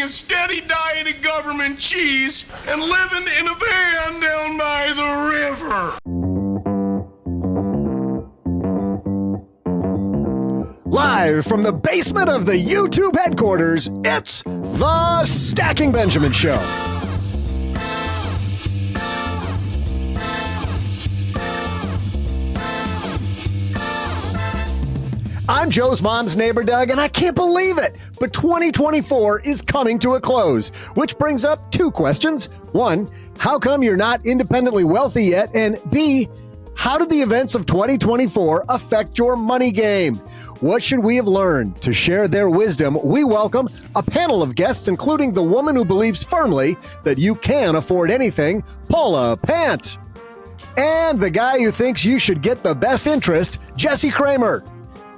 a steady diet of government cheese and living in a van down by the river. Live from the basement of the YouTube headquarters, it's the Stacking Benjamin Show. I'm Joe's mom's neighbor, Doug, and I can't believe it, but 2024 is coming to a close, which brings up two questions. One, how come you're not independently wealthy yet? And B, how did the events of 2024 affect your money game? What should we have learned? To share their wisdom, we welcome a panel of guests, including the woman who believes firmly that you can afford anything, Paula Pant, and the guy who thinks you should get the best interest, Jesse Cramer.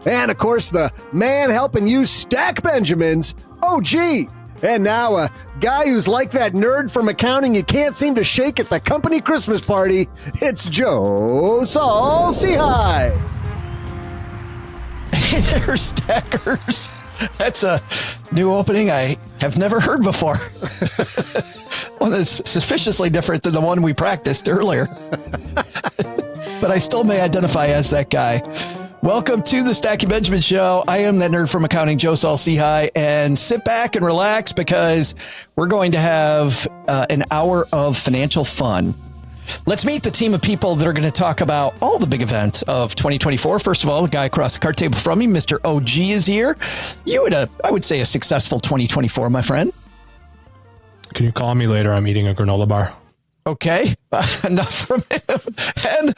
And, of course, the man helping you stack Benjamins, OG. And now a guy who's like that nerd from accounting you can't seem to shake at the company Christmas party. It's Joe Saul-Sehy. Hey there, stackers. That's a new opening I have never heard before. One that's suspiciously different than the one we practiced earlier. But I still may identify as that guy. Welcome to the Stacking Benjamin Show. I am that nerd from accounting, Joe Saul-Sehy, and sit back and relax because we're going to have an hour of financial fun. Let's meet the team of people that are going to talk about all the big events of 2024. First of all, the guy across the card table from me, Mr. OG, is here. You had I would say, a successful 2024, my friend. Can you call me later? I'm eating a granola bar. Okay, enough from him. And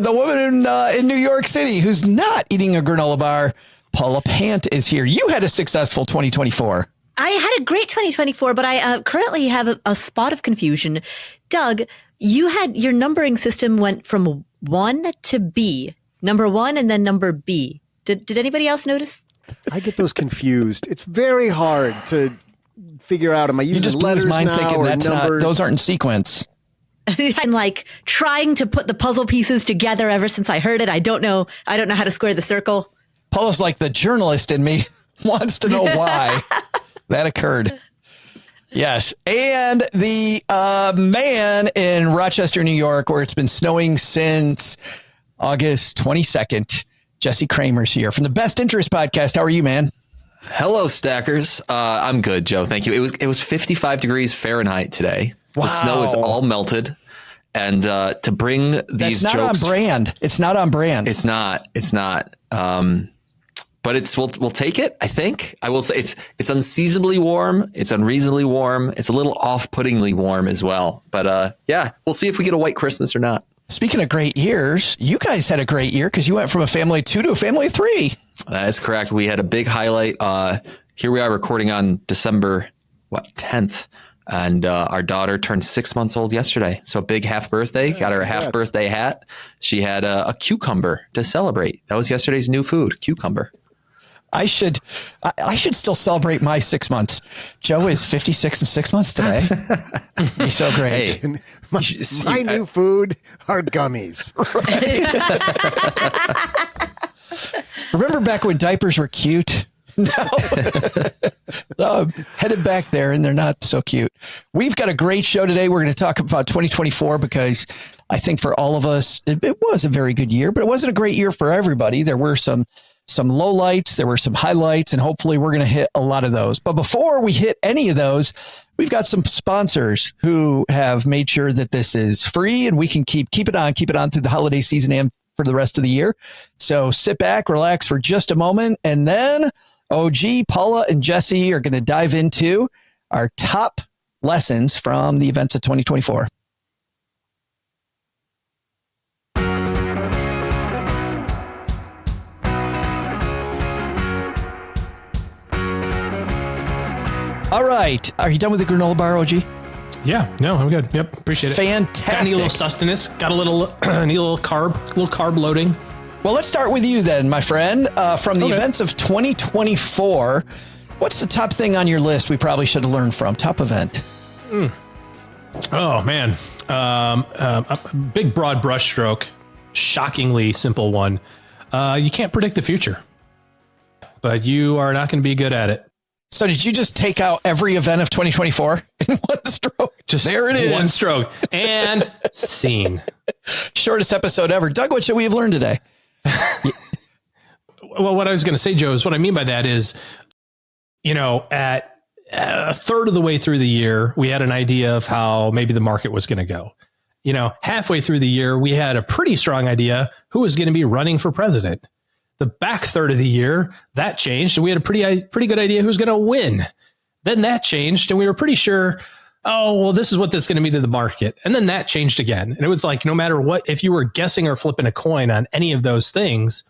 the woman in New York City who's not eating a granola bar, Paula Pant, is here. You had a successful 2024. I had a great 2024, but I currently have a spot of confusion. Doug, you had your numbering system went from 1 to B, number 1 and then number B. Did anybody else notice? I get those confused. It's very hard to figure out. Am I using letters now thinking or that's numbers? Those aren't in sequence. I'm like trying to put the puzzle pieces together ever since I heard it. I don't know how to square the circle. Paula's like the journalist in me wants to know why that occurred. Yes. And the man in Rochester, New York, where it's been snowing since August 22nd, Jesse Cramer's here from the Best Interest Podcast. How are you, man? Hello, stackers. I'm good, Joe. Thank you. It was 55 degrees Fahrenheit today. Wow. The snow is all melted. And to bring these That's not jokes on brand. It's not on brand. It's not. But we'll take it. I think I will say it's unseasonably warm. It's unreasonably warm. It's a little off-puttingly warm as well. But yeah, we'll see if we get a white Christmas or not. Speaking of great years, you guys had a great year because you went from a family of 2 to a family of 3. That is correct. We had a big highlight. Here we are recording on December 10th. And our daughter turned 6 months old yesterday. So a big half birthday, got her a half birthday hat. She had a cucumber to celebrate. That was yesterday's new food, cucumber. I should still celebrate my 6 months. Joe is 56 and 6 months today. He's so great. Hey, my new food are gummies. Remember back when diapers were cute? No, headed back there and they're not so cute. We've got a great show today. We're going to talk about 2024 because I think for all of us, it was a very good year, but it wasn't a great year for everybody. There were some lowlights, there were some highlights, and hopefully we're going to hit a lot of those. But before we hit any of those, we've got some sponsors who have made sure that this is free and we can keep it on through the holiday season and for the rest of the year. So sit back, relax for just a moment, and then OG, Paula, and Jesse are going to dive into our top lessons from the events of 2024. All right. Are you done with the granola bar, OG? Yeah, no, I'm good. Yep, appreciate it. Fantastic. Got any little sustenance? Got a little, need a little carb loading. Well, let's start with you then, my friend. From the events of 2024, what's the top thing on your list we probably should have learned from? Top event. Oh, man. A big, broad brushstroke, shockingly simple one. You can't predict the future, but you are not going to be good at it. So did you just take out every event of 2024 in one stroke? Just there it is. One stroke and scene. Shortest episode ever. Doug, what should we have learned today? Well, what I was going to say, Joe, is what I mean by that is, at a third of the way through the year, we had an idea of how maybe the market was going to go. Halfway through the year, we had a pretty strong idea who was going to be running for president. The back third of the year, that changed, and we had a pretty good idea who's going to win. Then that changed, and we were pretty sure, this is what this is going to be to the market. And then that changed again. And it was like, no matter what, if you were guessing or flipping a coin on any of those things,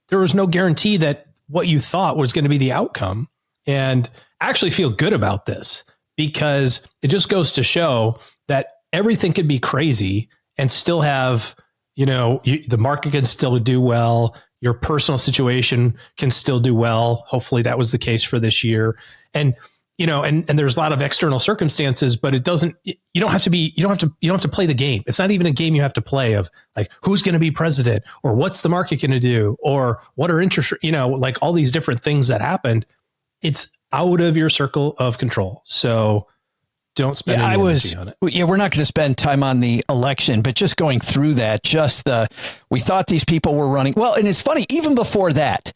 there was no guarantee that what you thought was going to be the outcome. And I actually feel good about this because it just goes to show that everything could be crazy and still have, the market can still do well. Your personal situation can still do well. Hopefully that was the case for this year. And, and there's a lot of external circumstances, but it doesn't, you don't have to play the game. It's not even a game you have to play of like, who's going to be president or what's the market going to do or what are interest, like all these different things that happened. It's out of your circle of control. So don't spend any energy on it. Yeah, we're not going to spend time on the election, but just going through that, we thought these people were running. Well, and it's funny, even before that,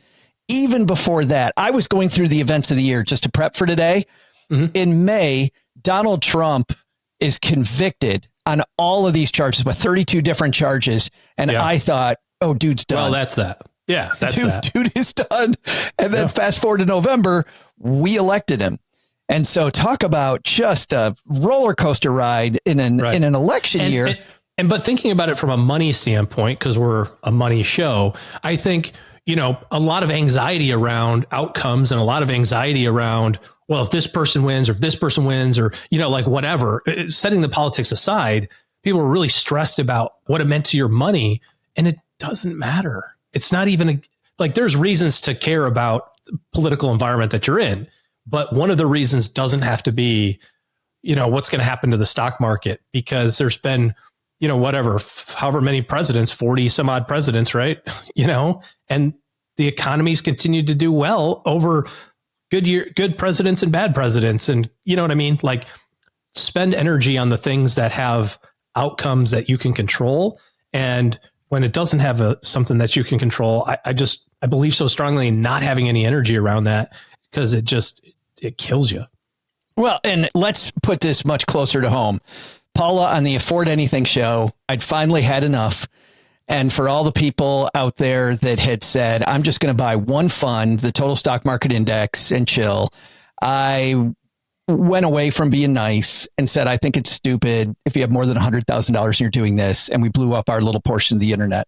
I was going through the events of the year just to prep for today. Mm-hmm. In May, Donald Trump is convicted on all of these charges with 32 different charges. And I thought, dude's done. Well, that's that. Yeah, that's that. Dude is done. And then fast forward to November, we elected him. And so talk about just a roller coaster ride in an election year. But thinking about it from a money standpoint, because we're a money show, I think, a lot of anxiety around outcomes and a lot of anxiety around, well, if this person wins or if this person wins or, like whatever, setting the politics aside, people are really stressed about what it meant to your money. And it doesn't matter. It's not even there's reasons to care about the political environment that you're in. But one of the reasons doesn't have to be, what's going to happen to the stock market, because there's been, however many presidents, 40 some odd presidents, right? And the economy's continued to do well over good presidents and bad presidents. And you know what I mean? Like, spend energy on the things that have outcomes that you can control. And when it doesn't have something that you can control, I believe so strongly in not having any energy around that, because it kills you. Well, and let's put this much closer to home. Paula, on the Afford Anything show, I'd finally had enough. And for all the people out there that had said, I'm just going to buy one fund, the total stock market index, and chill, I went away from being nice and said, I think it's stupid if you have more than $100,000 and you're doing this. And we blew up our little portion of the internet.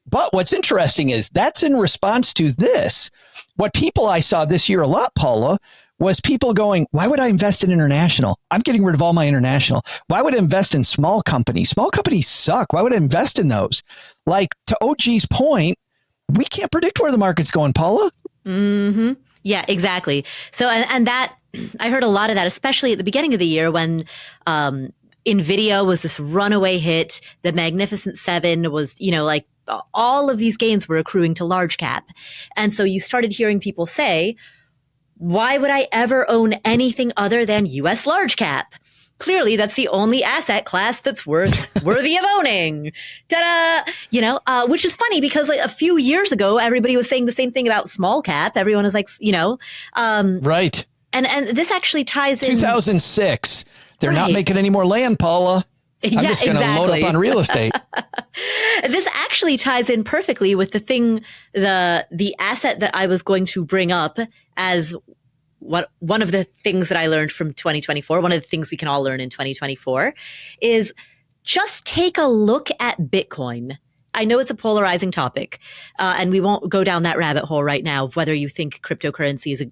But what's interesting is that's in response to this. What people I saw this year a lot, Paula, was people going, why would I invest in international? I'm getting rid of all my international. Why would I invest in small companies? Small companies suck. Why would I invest in those? Like, to OG's point, we can't predict where the market's going, Paula. Mm-hmm. Yeah, exactly. So, and that, I heard a lot of that, especially at the beginning of the year when NVIDIA was this runaway hit. The Magnificent Seven was, all of these gains were accruing to large cap. And so you started hearing people say, why would I ever own anything other than US large cap? Clearly, that's the only asset class that's worthy of owning. Ta-da! Which is funny because a few years ago, everybody was saying the same thing about small cap. Everyone was like, right. And this actually ties in 2006. They're not making any more land, Paula. I'm just going to load up on real estate. This actually ties in perfectly with the asset that I was going to bring up as one of the things that I learned from 2024. One of the things we can all learn in 2024 is just take a look at Bitcoin. I know it's a polarizing topic, and we won't go down that rabbit hole right now of whether you think cryptocurrency is a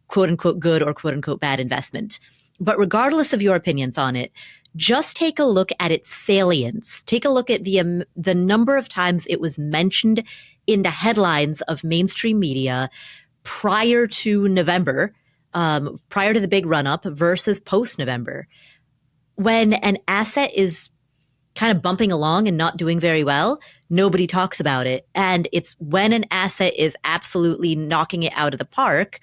quote unquote good or quote unquote bad investment. But regardless of your opinions on it, just take a look at its salience. Take a look at the number of times it was mentioned in the headlines of mainstream media prior to November, prior to the big run-up versus post-November. When an asset is kind of bumping along and not doing very well, nobody talks about it. And it's when an asset is absolutely knocking it out of the park,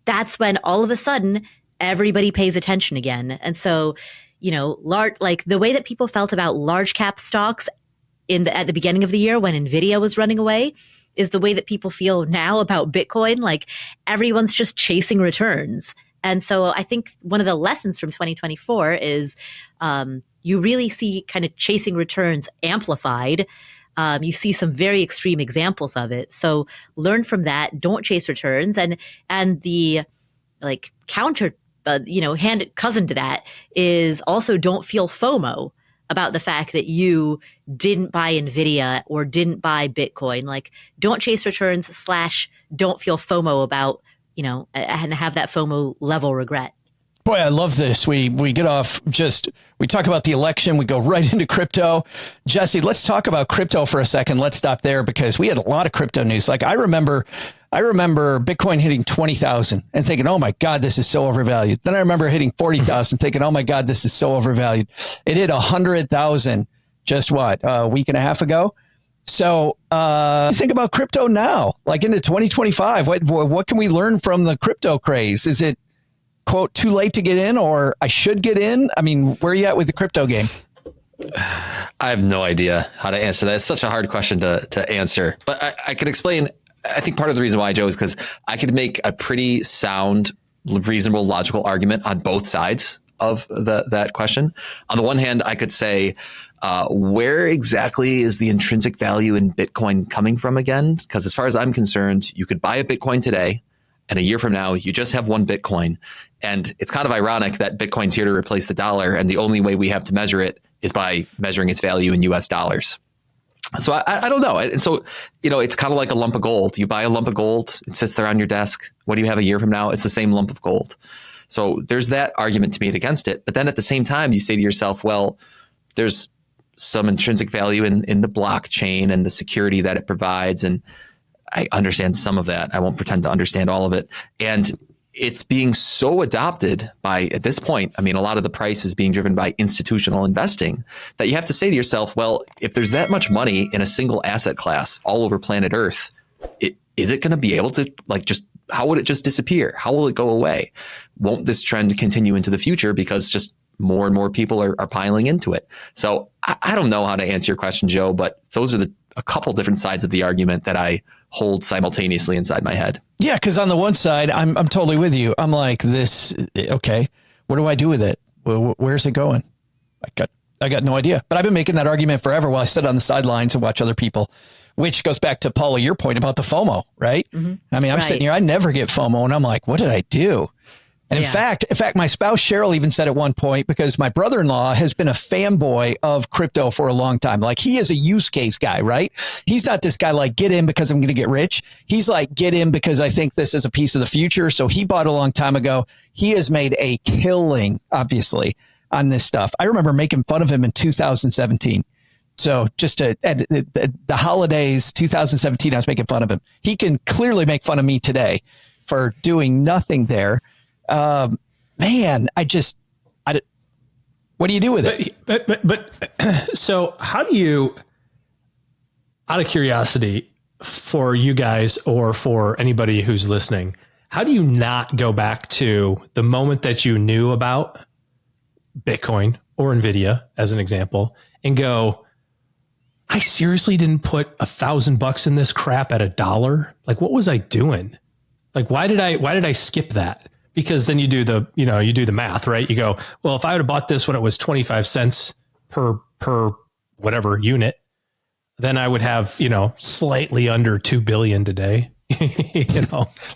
that's when all of a sudden everybody pays attention again. And so, like the way that people felt about large cap stocks at the beginning of the year when Nvidia was running away is the way that people feel now about Bitcoin. Like everyone's just chasing returns. And so I think one of the lessons from 2024 is you really see kind of chasing returns amplified. You see some very extreme examples of it. So learn from that. Don't chase returns. And the like counter, cousin to that is also don't feel FOMO about the fact that you didn't buy Nvidia or didn't buy Bitcoin. Like don't chase returns / don't feel FOMO about, and have that FOMO level regret. Boy, I love this. We get off we talk about the election. We go right into crypto. Jesse, let's talk about crypto for a second. Let's stop there because we had a lot of crypto news. Like I remember Bitcoin hitting 20,000 and thinking, oh my God, this is so overvalued. Then I remember hitting 40,000 thinking, oh my God, this is so overvalued. It hit 100,000 just a week and a half ago. So think about crypto now, like into 2025. What can we learn from the crypto craze? Is it, quote, too late to get in, or I should get in? I mean, where are you at with the crypto game? I have no idea how to answer that. It's such a hard question to answer, but I could explain. I think part of the reason why, Joe, is because I could make a pretty sound, reasonable, logical argument on both sides of that question. On the one hand, I could say, where exactly is the intrinsic value in Bitcoin coming from again? Because as far as I'm concerned, you could buy a Bitcoin today, and a year from now, you just have one Bitcoin. And it's kind of ironic that Bitcoin's here to replace the dollar. And the only way we have to measure it is by measuring its value in US dollars. So I don't know. And so, it's kind of like a lump of gold. You buy a lump of gold, it sits there on your desk. What do you have a year from now? It's the same lump of gold. So there's that argument to be made against it. But then at the same time, you say to yourself, well, there's some intrinsic value in the blockchain and the security that it provides. And I understand some of that. I won't pretend to understand all of it. And it's being so adopted by, at this point, a lot of the price is being driven by institutional investing that you have to say to yourself, well, if there's that much money in a single asset class all over planet Earth, is it going to be able to how would it just disappear? How will it go away? Won't this trend continue into the future because just more and more people are piling into it? So I don't know how to answer your question, Joe, but those are a couple different sides of the argument that I hold simultaneously inside my head. Yeah, because on the one side, I'm totally with you. I'm like, this, okay, what do I do with it? Where's it going? I got no idea. But I've been making that argument forever while I sit on the sidelines and watch other people, which goes back to, Paula, your point about the FOMO, right? Mm-hmm. I'm sitting here, I never get FOMO, and I'm like, what did I do? And in fact, my spouse, Cheryl, even said at one point, because my brother-in-law has been a fanboy of crypto for a long time. Like he is a use case guy, right? He's not this guy like get in because I'm going to get rich. He's like get in because I think this is a piece of the future. So he bought a long time ago. He has made a killing, obviously, on this stuff. I remember making fun of him in 2017. So just at the holidays, 2017, I was making fun of him. He can clearly make fun of me today for doing nothing there. Man, what do you do with it? But so how do you, out of curiosity for you guys or for anybody who's listening, how do you not go back to the moment that you knew about Bitcoin or Nvidia as an example and go, I seriously didn't put $1,000 in this crap at $1. Like, what was I doing? Like, why did I skip that? Because then you do the math, right? You go, well, if I would have bought this when it was 25 cents per whatever unit, then I would have, slightly under 2 billion today.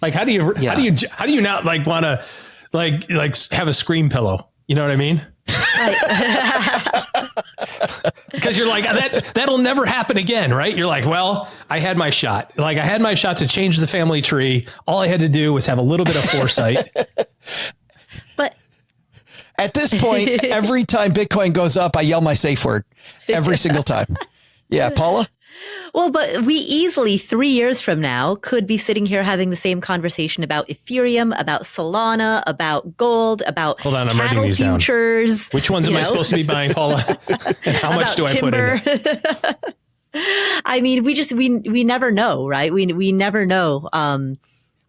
Like how do you not like want to like have a scream pillow? You know what I mean? Because you're like, that'll never happen again, right? You're like, well, I had my shot. Like I had my shot to change the family tree. All I had to do was have a little bit of foresight. But at this point, every time Bitcoin goes up, I yell my safe word every single time. Yeah, Paula? Well, but we easily 3 years from now could be sitting here having the same conversation about Ethereum, about Solana, about gold, about cattle futures. Down. Which ones am I supposed to be buying, Paula? And how much do timber. I put in it? I mean, we never know, right? We never know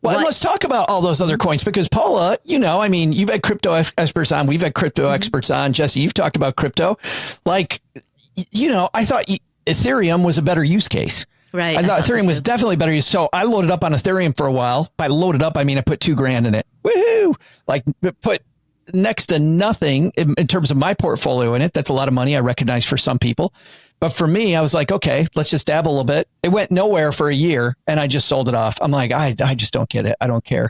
Well, and let's talk about all those other coins because Paula, you've had crypto experts on, we've had crypto experts on. Jesse, you've talked about crypto. Like, I thought Ethereum was a better use case. Right. I thought Ethereum was definitely better use. So I loaded up on Ethereum for a while. By loaded up, I mean, I put $2,000 in it. Woohoo! Like put next to nothing in terms of my portfolio in it. That's a lot of money. I recognize for some people. But for me, I was like, okay, let's just dabble a little bit. It went nowhere for a year and I just sold it off. I'm like, I just don't get it. I don't care.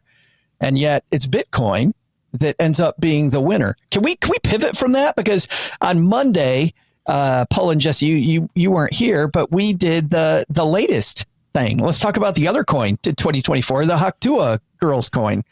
And yet it's Bitcoin that ends up being the winner. Can we pivot from that? Because on Monday, Paul and Jesse, you weren't here, but we did the latest thing. Let's talk about the other coin to 2024, the Haktua Girls coin.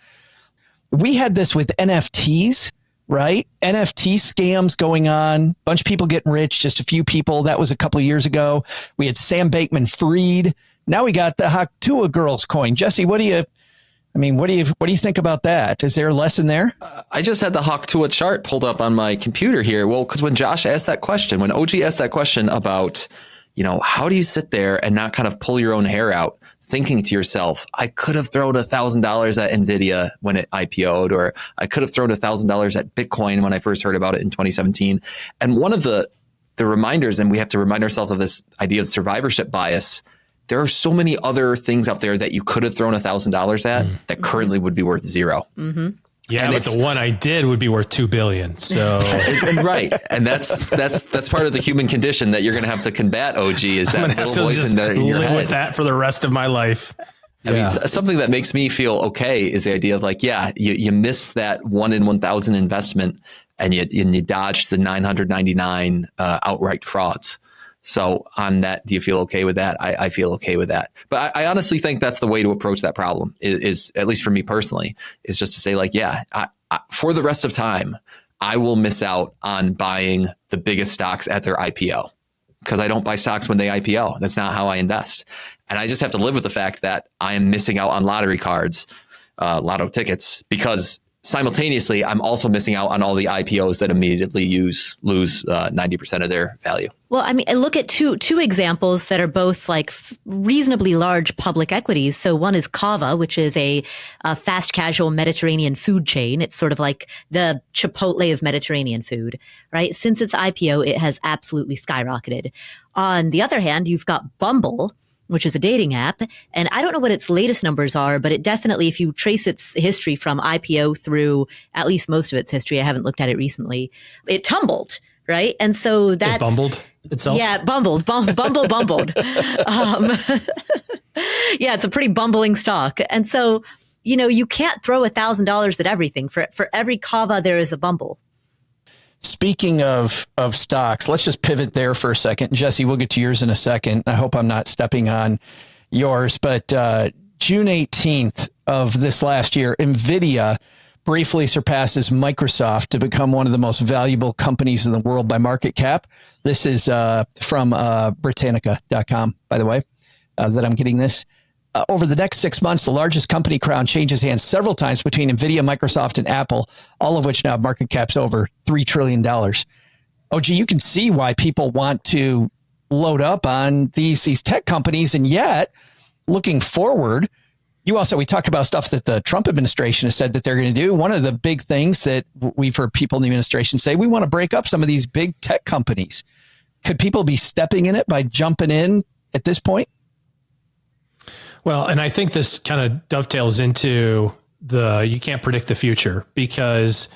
We had this with NFTs. Right? NFT scams going on. Bunch of people getting rich, just a few people. That was a couple of years ago. We had Sam Bankman-Fried. Now we got the Haktua Girls coin. Jesse, what do you think about that? Is there a lesson there? I just had the Haktua chart pulled up on my computer here. Well, because when Josh asked that question, when OG asked that question about, how do you sit there and not kind of pull your own hair out? Thinking to yourself, I could have thrown $1,000 at NVIDIA when it IPO'd, or I could have thrown $1,000 at Bitcoin when I first heard about it in 2017. And one of the reminders, and we have to remind ourselves of this idea of survivorship bias. There are so many other things out there that you could have thrown $1,000 at that currently would be worth zero. Mm-hmm. Yeah, but the one I did would be worth $2 billion. So right, and that's part of the human condition that you're going to have to combat. OG is that little voice in your head. Live with that for the rest of my life. I mean, something that makes me feel okay is the idea of like, you missed that 1 in 1,000 investment, and you dodged the 999 outright frauds. So on that, do you feel okay with that? I feel okay with that. But I honestly think that's the way to approach that problem is at least for me personally, is just to say like, I, for the rest of time, I will miss out on buying the biggest stocks at their IPO because I don't buy stocks when they IPO. That's not how I invest. And I just have to live with the fact that I am missing out on lottery cards, lotto tickets, because simultaneously, I'm also missing out on all the IPOs that immediately lose 90% of their value. Well, I mean, look at two examples that are both like reasonably large public equities. So one is Cava, which is a fast casual Mediterranean food chain. It's sort of like the Chipotle of Mediterranean food, right? Since its IPO, it has absolutely skyrocketed. On the other hand, you've got Bumble, which is a dating app. And I don't know what its latest numbers are, but it definitely, if you trace its history from IPO through at least most of its history, I haven't looked at it recently, it tumbled, right? And so that's... It bumbled itself? Yeah, bumbled. Bumbled. Yeah, it's a pretty bumbling stock. And so, you can't throw $1,000 at everything. For every Cava, there is a Bumble. Speaking of stocks, let's just pivot there for a second. Jesse, we'll get to yours in a second. I hope I'm not stepping on yours, but June 18th of this last year, NVIDIA briefly surpasses Microsoft to become one of the most valuable companies in the world by market cap. This is from Britannica.com, by the way, that I'm getting this. Over the next 6 months, the largest company crown changes hands several times between NVIDIA, Microsoft, and Apple, all of which now have market caps over $3 trillion. OG, you can see why people want to load up on these tech companies. And yet, looking forward, we talk about stuff that the Trump administration has said that they're going to do. One of the big things that we've heard people in the administration say, we want to break up some of these big tech companies. Could people be stepping in it by jumping in at this point? Well, and I think this kind of dovetails into you can't predict the future, because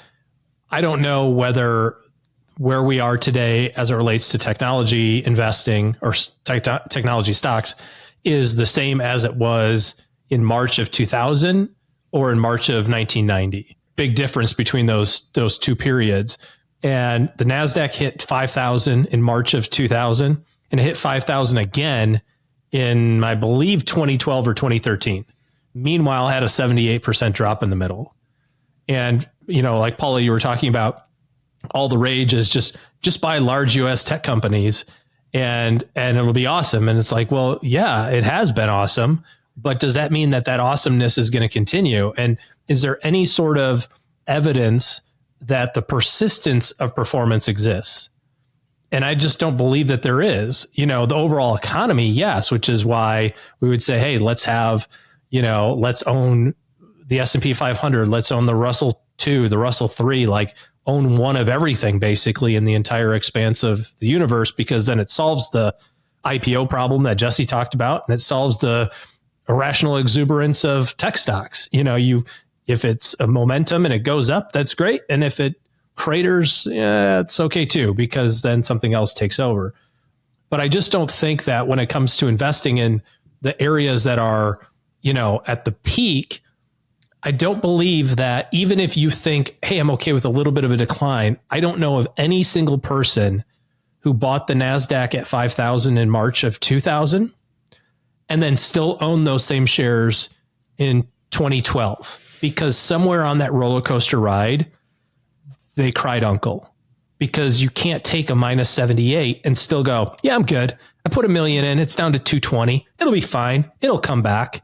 I don't know where we are today as it relates to technology investing or technology stocks is the same as it was in March of 2000 or in March of 1990. Big difference between those two periods. And the NASDAQ hit 5,000 in March of 2000 and it hit 5,000 again in, I believe, 2012 or 2013. Meanwhile, had a 78% drop in the middle. And, like Paula, you were talking about, all the rage is just buy large US tech companies and it'll be awesome. And it's like, well, yeah, it has been awesome, but does that mean that awesomeness is going to continue? And is there any sort of evidence that the persistence of performance exists? And I just don't believe that there is. The overall economy, yes, which is why we would say, hey, let's have, let's own the S&P 500. Let's own the Russell 2, the Russell 3, like own one of everything basically in the entire expanse of the universe, because then it solves the IPO problem that Jesse talked about. And it solves the irrational exuberance of tech stocks. If it's a momentum and it goes up, that's great. And if it craters, it's okay too, because then something else takes over. But I just don't think that when it comes to investing in the areas that are, at the peak, I don't believe that even if you think, hey, I'm okay with a little bit of a decline, I don't know of any single person who bought the NASDAQ at 5,000 in March of 2000 and then still own those same shares in 2012, because somewhere on that roller coaster ride, they cried uncle, because you can't take a minus 78 and still go, yeah, I'm good. I put $1 million in, it's down to 220. It'll be fine. It'll come back.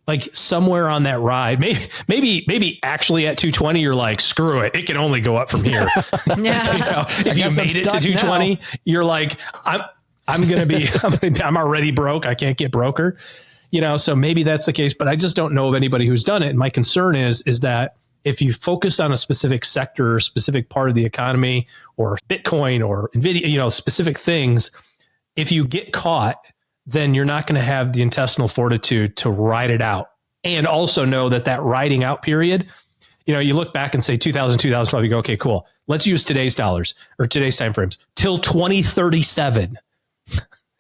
Like somewhere on that ride, maybe actually at 220, you're like, screw it. It can only go up from here. If you made it to 220, now. You're like, I'm already broke. I can't get broker, so maybe that's the case, but I just don't know of anybody who's done it. And my concern is that if you focus on a specific sector or specific part of the economy or Bitcoin or NVIDIA, specific things, if you get caught, then you're not going to have the intestinal fortitude to ride it out. And also know that riding out period, you look back and say 2000, 2012, you go, okay, cool. Let's use today's dollars or today's timeframes till 2037.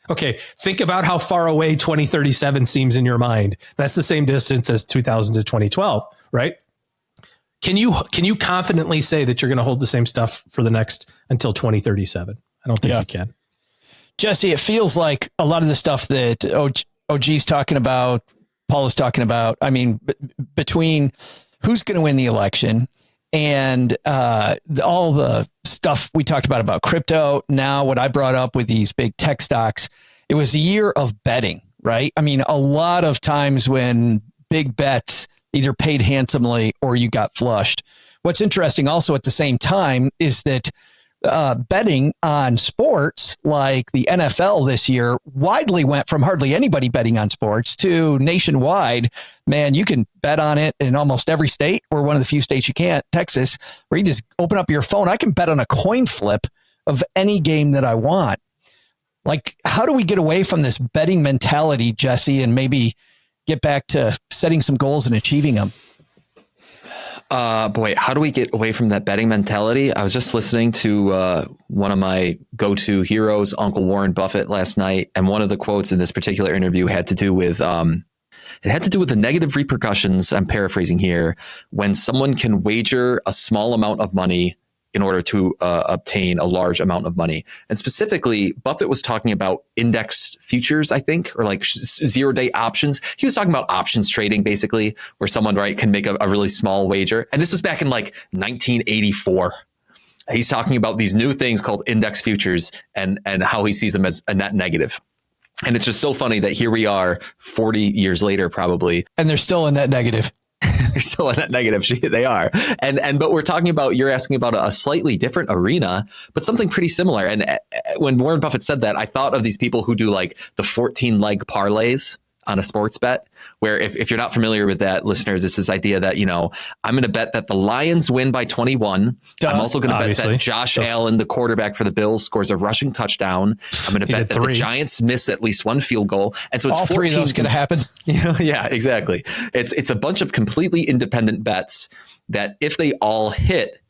Okay. Think about how far away 2037 seems in your mind. That's the same distance as 2000 to 2012, right? Can you confidently say that you're going to hold the same stuff for the next until 2037? I don't think you can. Jesse, it feels like a lot of the stuff that OG's talking about, Paul is talking about, between who's going to win the election and all the stuff we talked about crypto, now what I brought up with these big tech stocks, it was a year of betting, right? A lot of times when big bets either paid handsomely or you got flushed. What's interesting also at the same time is that betting on sports like the NFL this year widely went from hardly anybody betting on sports to nationwide. Man, you can bet on it in almost every state, or one of the few states you can't, Texas, where you just open up your phone. I can bet on a coin flip of any game that I want. Like, how do we get away from this betting mentality, Jesse, and maybe get back to setting some goals and achieving them? Boy, how do we get away from that betting mentality? I was just listening to one of my go-to heroes, Uncle Warren Buffett, last night, and one of the quotes in this particular interview had to do with the negative repercussions. I'm paraphrasing here. When someone can wager a small amount of money in order to obtain a large amount of money. And specifically, Buffett was talking about indexed futures, I think, or like 0-day options. He was talking about options trading, basically, where someone, can make a really small wager. And this was back in 1984. He's talking about these new things called index futures and how he sees them as a net negative. And it's just so funny that here we are 40 years later, probably. And they're still a net negative. They're still in that negative. They are. But we're talking about, you're asking about a slightly different arena, but something pretty similar. And when Warren Buffett said that, I thought of these people who do like the 14-leg parlays on a sports bet, where if you're not familiar with that, listeners, it's this idea that, I'm going to bet that the Lions win by 21. I'm also going to bet that Josh Allen, the quarterback for the Bills, scores a rushing touchdown. I'm going to bet that the Giants miss at least one field goal. And so it's all 14 three of those going to happen. Yeah, exactly. It's a bunch of completely independent bets that if they all hit,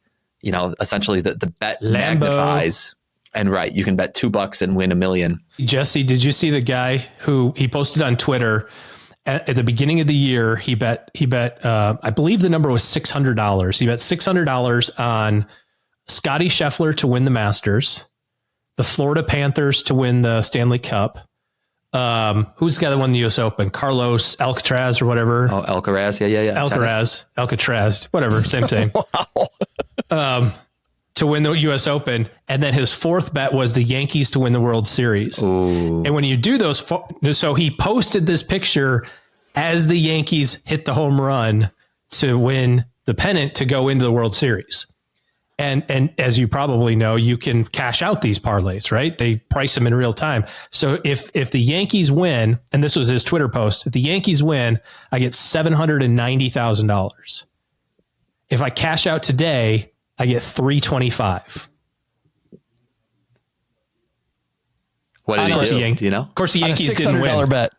essentially the bet magnifies. And you can bet $2 and win $1 million. Jesse, did you see the guy who he posted on Twitter at the beginning of the year? He bet, I believe the number was $600. He bet $600 on Scotty Scheffler to win the Masters, the Florida Panthers to win the Stanley Cup. Who's the guy that won the US Open? Carlos Alcaraz or whatever. Oh, Alcaraz. Yeah. Alcaraz, whatever. Same. Wow. To win the US Open. And then his fourth bet was the Yankees to win the World Series. Ooh. And when you do those, so he posted this picture as the Yankees hit the home run to win the pennant to go into the World Series. And as you probably know, you can cash out these parlays, right? They price them in real time. So if the Yankees win, and this was his Twitter post, if the Yankees win, I get $790,000. If I cash out today, I get $325. What did he do? Do you know? Of course, the Yankees didn't win. $600 bet.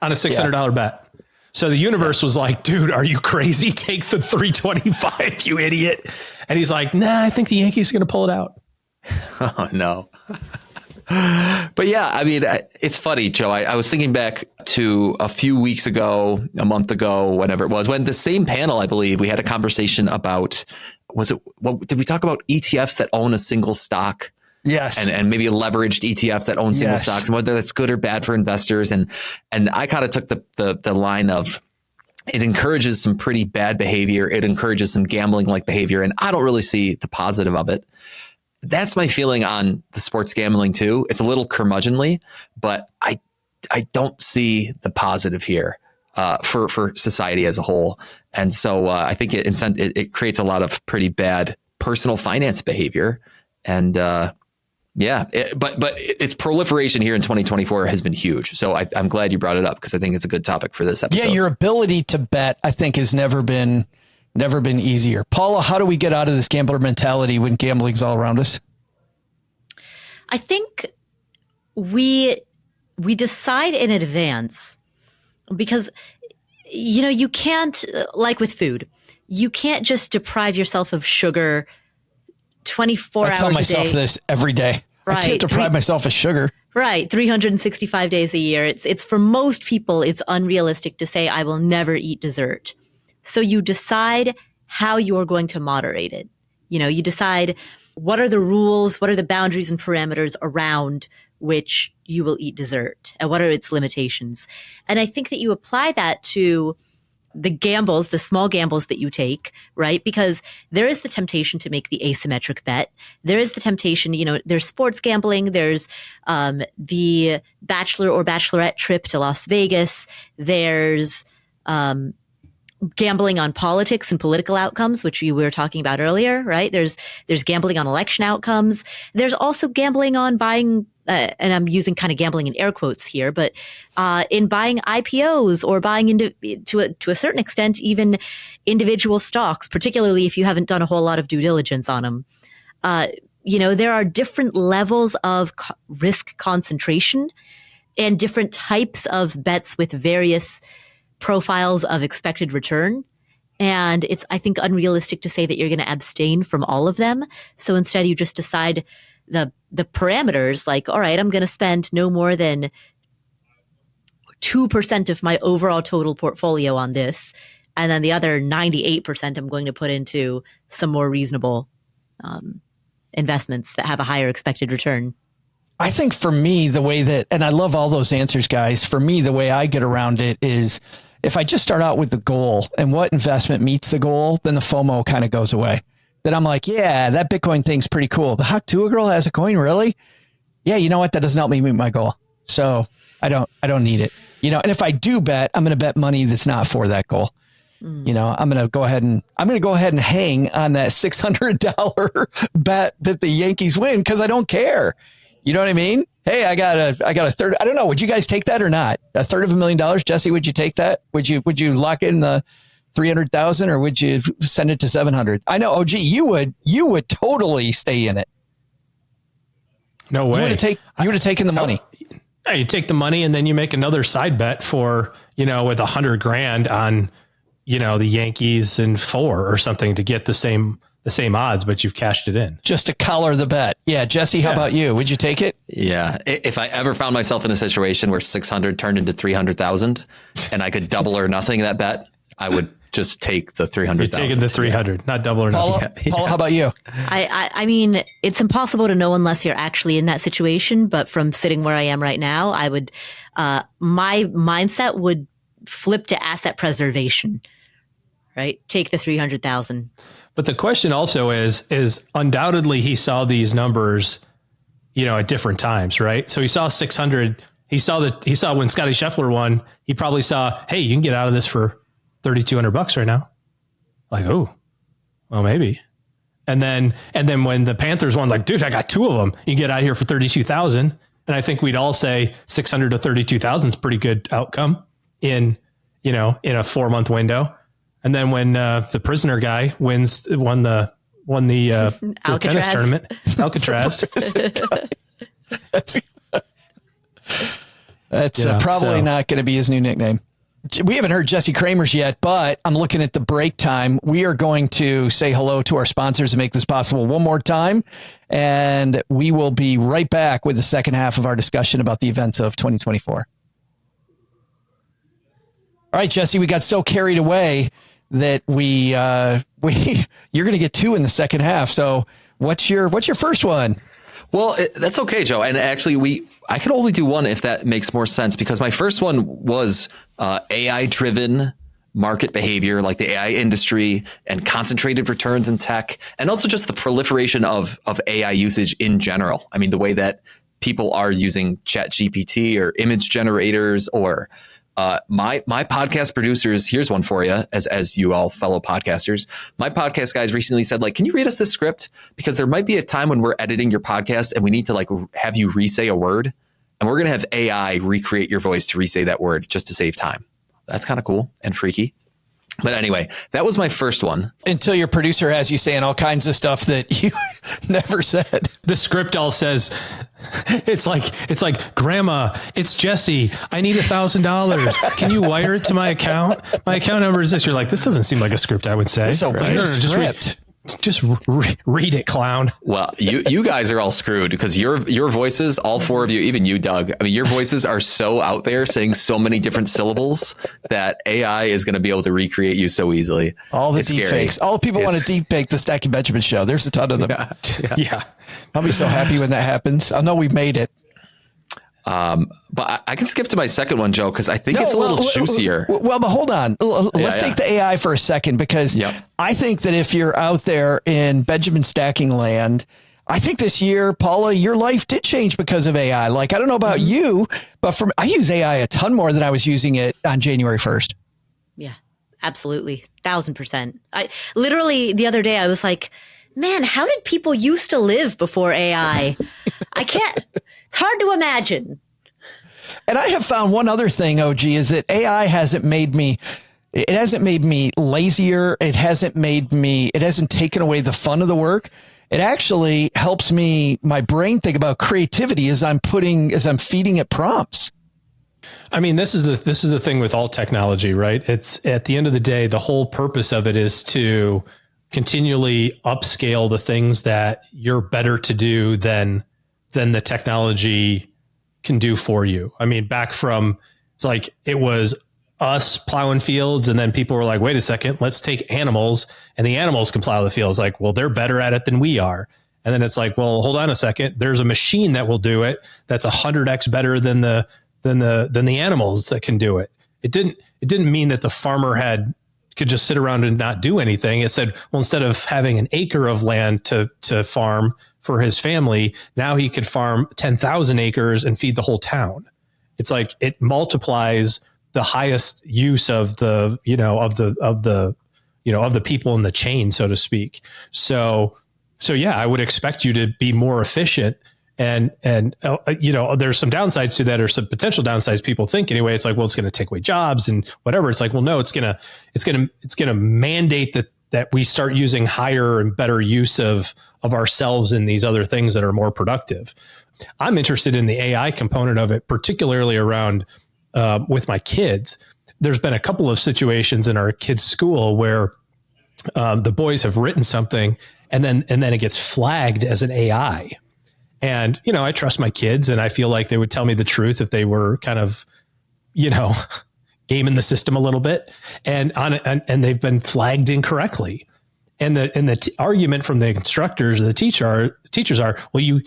On a $600 bet. So the universe was like, dude, are you crazy? Take the 325, you idiot. And he's like, nah, I think the Yankees are going to pull it out. Oh, no. But yeah, I mean, it's funny, Joe. I was thinking back to a few weeks ago, a month ago, whenever it was, when the same panel, I believe, we had a conversation about, did we talk about ETFs that own a single stock? Yes. And maybe leveraged ETFs that own single stocks, and whether that's good or bad for investors. And I kind of took the line of, it encourages some pretty bad behavior. It encourages some gambling like behavior. And I don't really see the positive of it. That's my feeling on the sports gambling too. It's a little curmudgeonly, but I don't see the positive here for society as a whole. And so I think it creates a lot of pretty bad personal finance behavior. And but its proliferation here in 2024 has been huge. So I'm glad you brought it up, because I think it's a good topic for this episode. Yeah, your ability to bet, I think, has never been easier. Paula, how do we get out of this gambler mentality when gambling's all around us? I think we decide in advance, because, you can't, like with food, you can't just deprive yourself of sugar 24 hours a day. I tell myself this every day. Right. I can't deprive myself of sugar. Right. 365 days a year. It's for most people, it's unrealistic to say, I will never eat dessert. So you decide how you're going to moderate it. You decide what are the rules, what are the boundaries and parameters around which you will eat dessert, and what are its limitations. And I think that you apply that to the gambles, the small gambles that you take, right? Because there is the temptation to make the asymmetric bet. There is the temptation, there's sports gambling. There's the bachelor or bachelorette trip to Las Vegas. There's gambling on politics and political outcomes, which we were talking about earlier, right? There's gambling on election outcomes. There's also gambling on buying, and I'm using kind of gambling in air quotes here, but in buying IPOs or buying to a certain extent, even individual stocks, particularly if you haven't done a whole lot of due diligence on them. There are different levels of risk concentration and different types of bets with various profiles of expected return. And it's, I think, unrealistic to say that you're going to abstain from all of them. So instead, you just decide the parameters, like, all right, I'm going to spend no more than 2% of my overall total portfolio on this. And then the other 98% I'm going to put into some more reasonable investments that have a higher expected return. I think for me, the way that, and I love all those answers, guys, for me, the way I get around it is, if I just start out with the goal and what investment meets the goal, then the FOMO kind of goes away. Then I'm like, yeah, that Bitcoin thing's pretty cool. The Huck Tua girl has a coin, really? Yeah, you know what? That doesn't help me meet my goal. So I don't need it. And if I do bet, I'm going to bet money that's not for that goal. I'm going to go ahead and hang on that $600 bet that the Yankees win, because I don't care. You know what I mean? Hey, I got a third. I don't know. Would you guys take that or not? $350,000, Jesse? Would you take that? Would you lock in the 300,000, or would you send it to 700? I know, OG, you would totally stay in it. No way. You would have taken the money. Yeah, you take the money and then you make another side bet for, with $100,000 on, the Yankees and 4 or something to get the same odds, but you've cashed it in just to collar the bet. Yeah. Jesse, how about you? Would you take it? Yeah. If I ever found myself in a situation where 600 turned into 300,000 and I could double or nothing that bet, I would just take the 300,000. You're taking the 300, not double or nothing. Paula, how about you? I mean, it's impossible to know unless you're actually in that situation, but from sitting where I am right now, I would, my mindset would flip to asset preservation, right? Take the 300,000. But the question also is undoubtedly he saw these numbers, at different times, right? So he saw 600. He saw when Scotty Scheffler won, he probably saw, hey, you can get out of this for $3,200 right now. Like, oh, well, maybe. And then when the Panthers won, like, dude, I got 2 of them. You get out of here for 32,000. And I think we'd all say 600 to 32,000 is pretty good outcome in a 4-month window. And then when the prisoner guy won the tennis tournament, Alcatraz. That's probably not going to be his new nickname. We haven't heard Jesse Cramer's yet, but I'm looking at the break time. We are going to say hello to our sponsors and make this possible one more time. And we will be right back with the second half of our discussion about the events of 2024. All right, Jesse, we got so carried away that you're going to get 2 in the second half. So what's your first one? Well, that's okay, Joe. And actually, I could only do one if that makes more sense, because my first one was AI-driven market behavior, like the AI industry and concentrated returns in tech, and also just the proliferation of AI usage in general. I mean, the way that people are using ChatGPT or image generators or my podcast producers. Here's one for you, as you all fellow podcasters. My podcast guys recently said, like, can you read us this script? Because there might be a time when we're editing your podcast and we need to like have you re-say a word, and we're going to have AI recreate your voice to re-say that word just to save time. That's kind of cool and freaky. But anyway, that was my first one. Until your producer has you saying all kinds of stuff that you never said. The script all says, it's like, Grandma, it's Jesse. I need $1,000. Can you wire it to my account? My account number is this. You're like, this doesn't seem like a script I would say. It's a weird script. Just read it, clown. Well, you guys are all screwed because your voices, all 4 of you, even you, Doug, I mean, your voices are so out there saying so many different syllables that AI is going to be able to recreate you so easily. All the deep fakes. All the people want to deep fake the Stacking Benjamin show. There's a ton of them. Yeah. I'll be so happy when that happens. I know we've made it. But I can skip to my second one, Joe, because I think it's a little juicier. Well, but hold on. Let's take the AI for a second, because I think that if you're out there in Benjamin stacking land, I think this year, Paula, your life did change because of AI. Like, I don't know about you, but I use AI a ton more than I was using it on January 1st. Yeah, absolutely. 1,000%. I literally the other day I was like, man, how did people used to live before AI? I can't. It's hard to imagine. And I have found one other thing, OG, is that AI hasn't made me lazier. It hasn't taken away the fun of the work. It actually helps my brain think about creativity as I'm feeding it prompts. I mean, this is the thing with all technology, right? It's at the end of the day, the whole purpose of it is to continually upscale the things that you're better to do than the technology can do for you. I mean, it's like it was us plowing fields, and then people were like, wait a second, let's take animals, and the animals can plow the fields. Like, well, they're better at it than we are. And then it's like, well, hold on a second, there's a machine that will do it that's 100x better than the animals that can do it. It didn't mean that the farmer could just sit around and not do anything. It said, well, instead of having an acre of land to farm for his family, now he could farm 10,000 acres and feed the whole town. It's like it multiplies the highest use of the people in the chain, so to speak. So yeah, I would expect you to be more efficient. And there's some downsides to that, or some potential downsides people think anyway. It's like, well, it's going to take away jobs and whatever. It's like, well, no, it's going to mandate that we start using higher and better use of ourselves in these other things that are more productive. I'm interested in the AI component of it, particularly around with my kids. There's been a couple of situations in our kids' school where the boys have written something and then it gets flagged as an AI. And, I trust my kids, and I feel like they would tell me the truth if they were kind of, gaming the system a little bit, and they've been flagged incorrectly. And the argument from the instructors or the teachers are, well,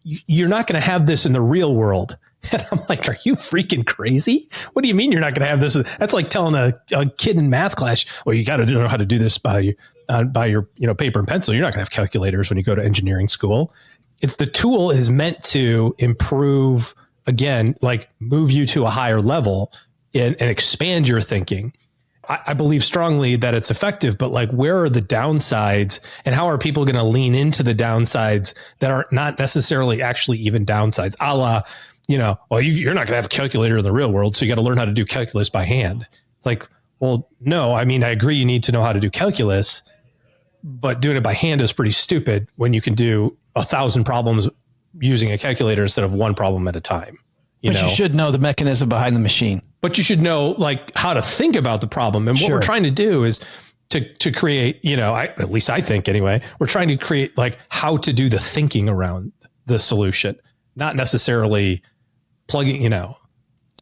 you're not going to have this in the real world. And I'm like, are you freaking crazy? What do you mean you're not going to have this? That's like telling a kid in math class, well, you got to know how to do this by your paper and pencil. You're not going to have calculators when you go to engineering school. The tool is meant to improve, again, like move you to a higher level and expand your thinking. I believe strongly that it's effective, but like, where are the downsides and how are people going to lean into the downsides that are not necessarily actually even downsides? A la, well, you're not going to have a calculator in the real world, so you got to learn how to do calculus by hand. It's like, well, no, I mean, I agree you need to know how to do calculus, but doing it by hand is pretty stupid when you can do 1,000 problems using a calculator instead of one problem at a time. You should know the mechanism behind the machine. But you should know like how to think about the problem. And what we're trying to do is to create, at least I think anyway, we're trying to create like how to do the thinking around the solution, not necessarily plugging,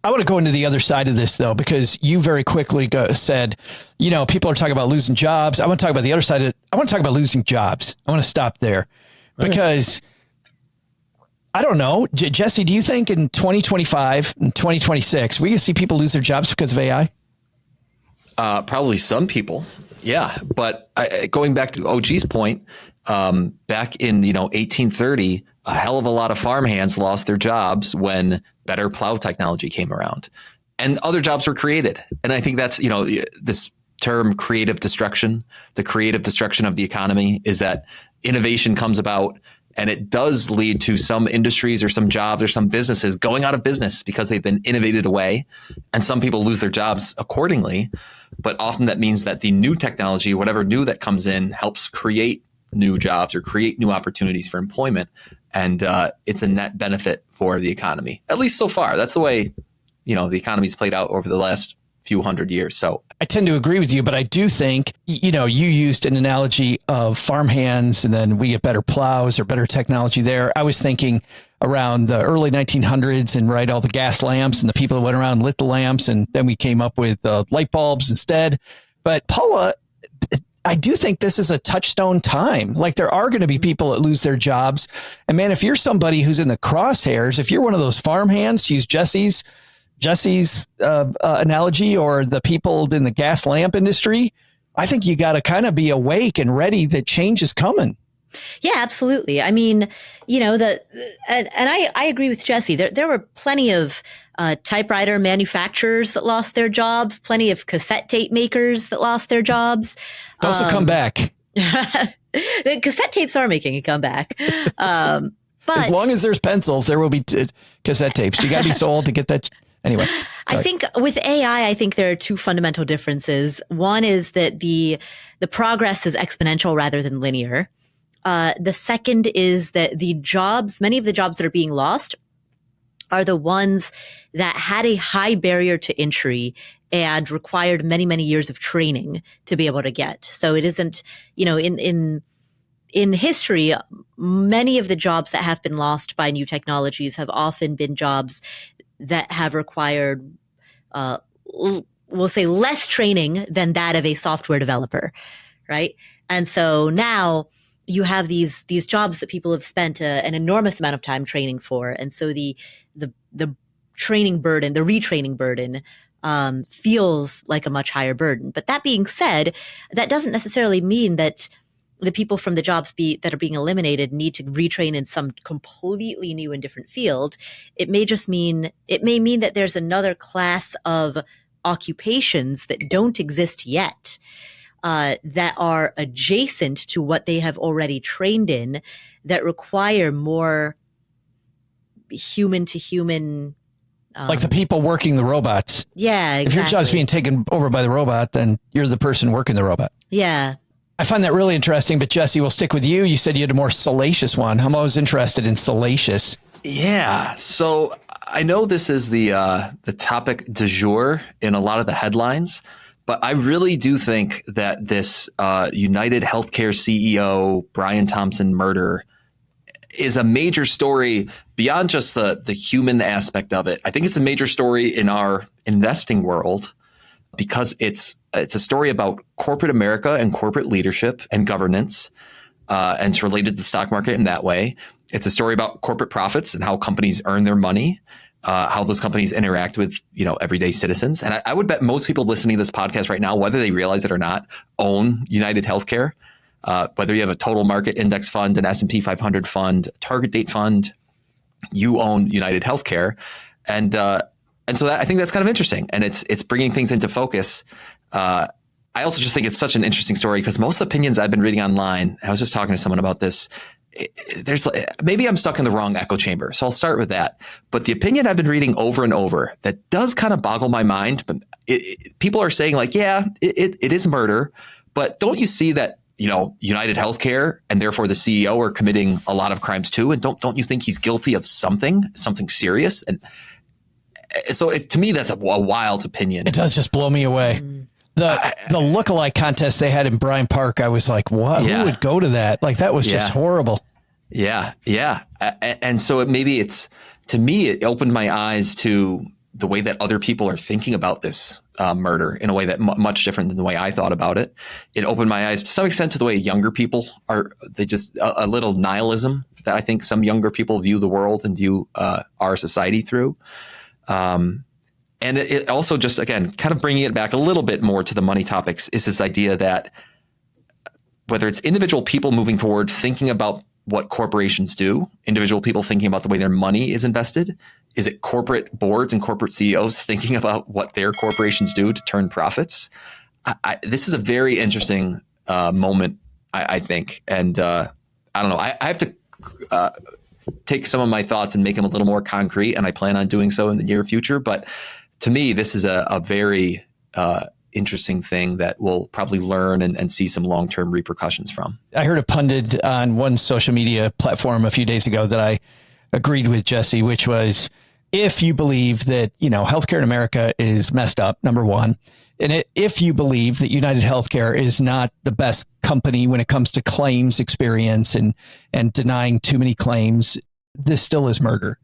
I want to go into the other side of this though, because you very quickly said, people are talking about losing jobs. I want to talk about the other side I want to talk about losing jobs. I want to stop there because I don't know. Jesse, do you think in 2025 and 2026, we can see people lose their jobs because of AI? Probably some people. Yeah. But going back to OG's point, back in, 1830, a hell of a lot of farmhands lost their jobs when better plow technology came around and other jobs were created. And I think that's, this term creative destruction, the creative destruction of the economy is that innovation comes about. And it does lead to some industries or some jobs or some businesses going out of business because they've been innovated away. And some people lose their jobs accordingly. But often that means that the new technology, whatever new that comes in, helps create new jobs or create new opportunities for employment. And it's a net benefit for the economy, at least so far. That's the way, the economy's played out over the last few hundred years. So I tend to agree with you, but I do think, you used an analogy of farmhands and then we get better plows or better technology there. I was thinking around the early 1900s and all the gas lamps and the people that went around and lit the lamps. And then we came up with light bulbs instead. But Paula, I do think this is a touchstone time. Like there are going to be people that lose their jobs. And man, if you're somebody who's in the crosshairs, if you're one of those farmhands, to use Jesse's analogy, or the people in the gas lamp industry, I think you got to kind of be awake and ready that change is coming. Yeah, absolutely. I mean, and I agree with Jesse. There were plenty of typewriter manufacturers that lost their jobs, plenty of cassette tape makers that lost their jobs. Those will come back. The cassette tapes are making a comeback. But as long as there's pencils, there will be cassette tapes. You got to be sold to get that. Anyway, sorry. I think with AI, I think there are two fundamental differences. One is that the progress is exponential rather than linear. The second is that many of the jobs that are being lost are the ones that had a high barrier to entry and required many, many years of training to be able to get. So it isn't, in history, many of the jobs that have been lost by new technologies have often been jobs that have required, we'll say, less training than that of a software developer, right? And so now you have these jobs that people have spent an enormous amount of time training for, and so the training burden, the retraining burden, feels like a much higher burden. But that being said, that doesn't necessarily mean that the people from the jobs that are being eliminated need to retrain in some completely new and different field. It may mean that there's another class of occupations that don't exist yet, that are adjacent to what they have already trained in, that require more human to human. Like the people working the robots. Yeah, exactly. If your job's being taken over by the robot, then you're the person working the robot. Yeah. I find that really interesting, but Jesse, we'll stick with you. You said you had a more salacious one. I'm always interested in salacious. Yeah. So I know this is the topic du jour in a lot of the headlines, but I really do think that this United Healthcare CEO Brian Thompson murder is a major story beyond just the human aspect of it. I think it's a major story in our investing world, because it's a story about corporate America and corporate leadership and governance, and it's related to the stock market in that way. It's a story about corporate profits and how companies earn their money, how those companies interact with everyday citizens. And I would bet most people listening to this podcast right now, whether they realize it or not, own United Healthcare. Whether you have a total market index fund, an S&P 500 fund, a target date fund, you own United Healthcare, and so I think that's kind of interesting, and it's bringing things into focus. I also just think it's such an interesting story because most of the opinions I've been reading online, I was just talking to someone about this. There's maybe I'm stuck in the wrong echo chamber. So I'll start with that. But the opinion I've been reading over and over that does kind of boggle my mind. But people are saying like, yeah, it is murder. But don't you see that, United Healthcare and therefore the CEO are committing a lot of crimes too? And don't you think he's guilty of something serious? And so to me, that's a wild opinion. It does just blow me away. The lookalike contest they had in Bryant Park, I was like, what? Yeah. Who would go to that? Like, that was just horrible. Yeah. Yeah. And so to me, it opened my eyes to the way that other people are thinking about this murder in a way that much different than the way I thought about it. It opened my eyes to some extent to the way younger people are. They just a little nihilism that I think some younger people view the world and view our society through. And it also just, again, kind of bringing it back a little bit more to the money topics is this idea that whether it's individual people moving forward, thinking about what corporations do, individual people thinking about the way their money is invested, is it corporate boards and corporate CEOs thinking about what their corporations do to turn profits? This is a very interesting moment, I think. And I don't know, I have to take some of my thoughts and make them a little more concrete, and I plan on doing so in the near future. But to me, this is a very interesting thing that we'll probably learn and see some long-term repercussions from. I heard a pundit on one social media platform a few days ago that I agreed with Jesse, which was, if you believe that, healthcare in America is messed up, number one, and if you believe that United Healthcare is not the best company when it comes to claims experience and denying too many claims, this still is murder.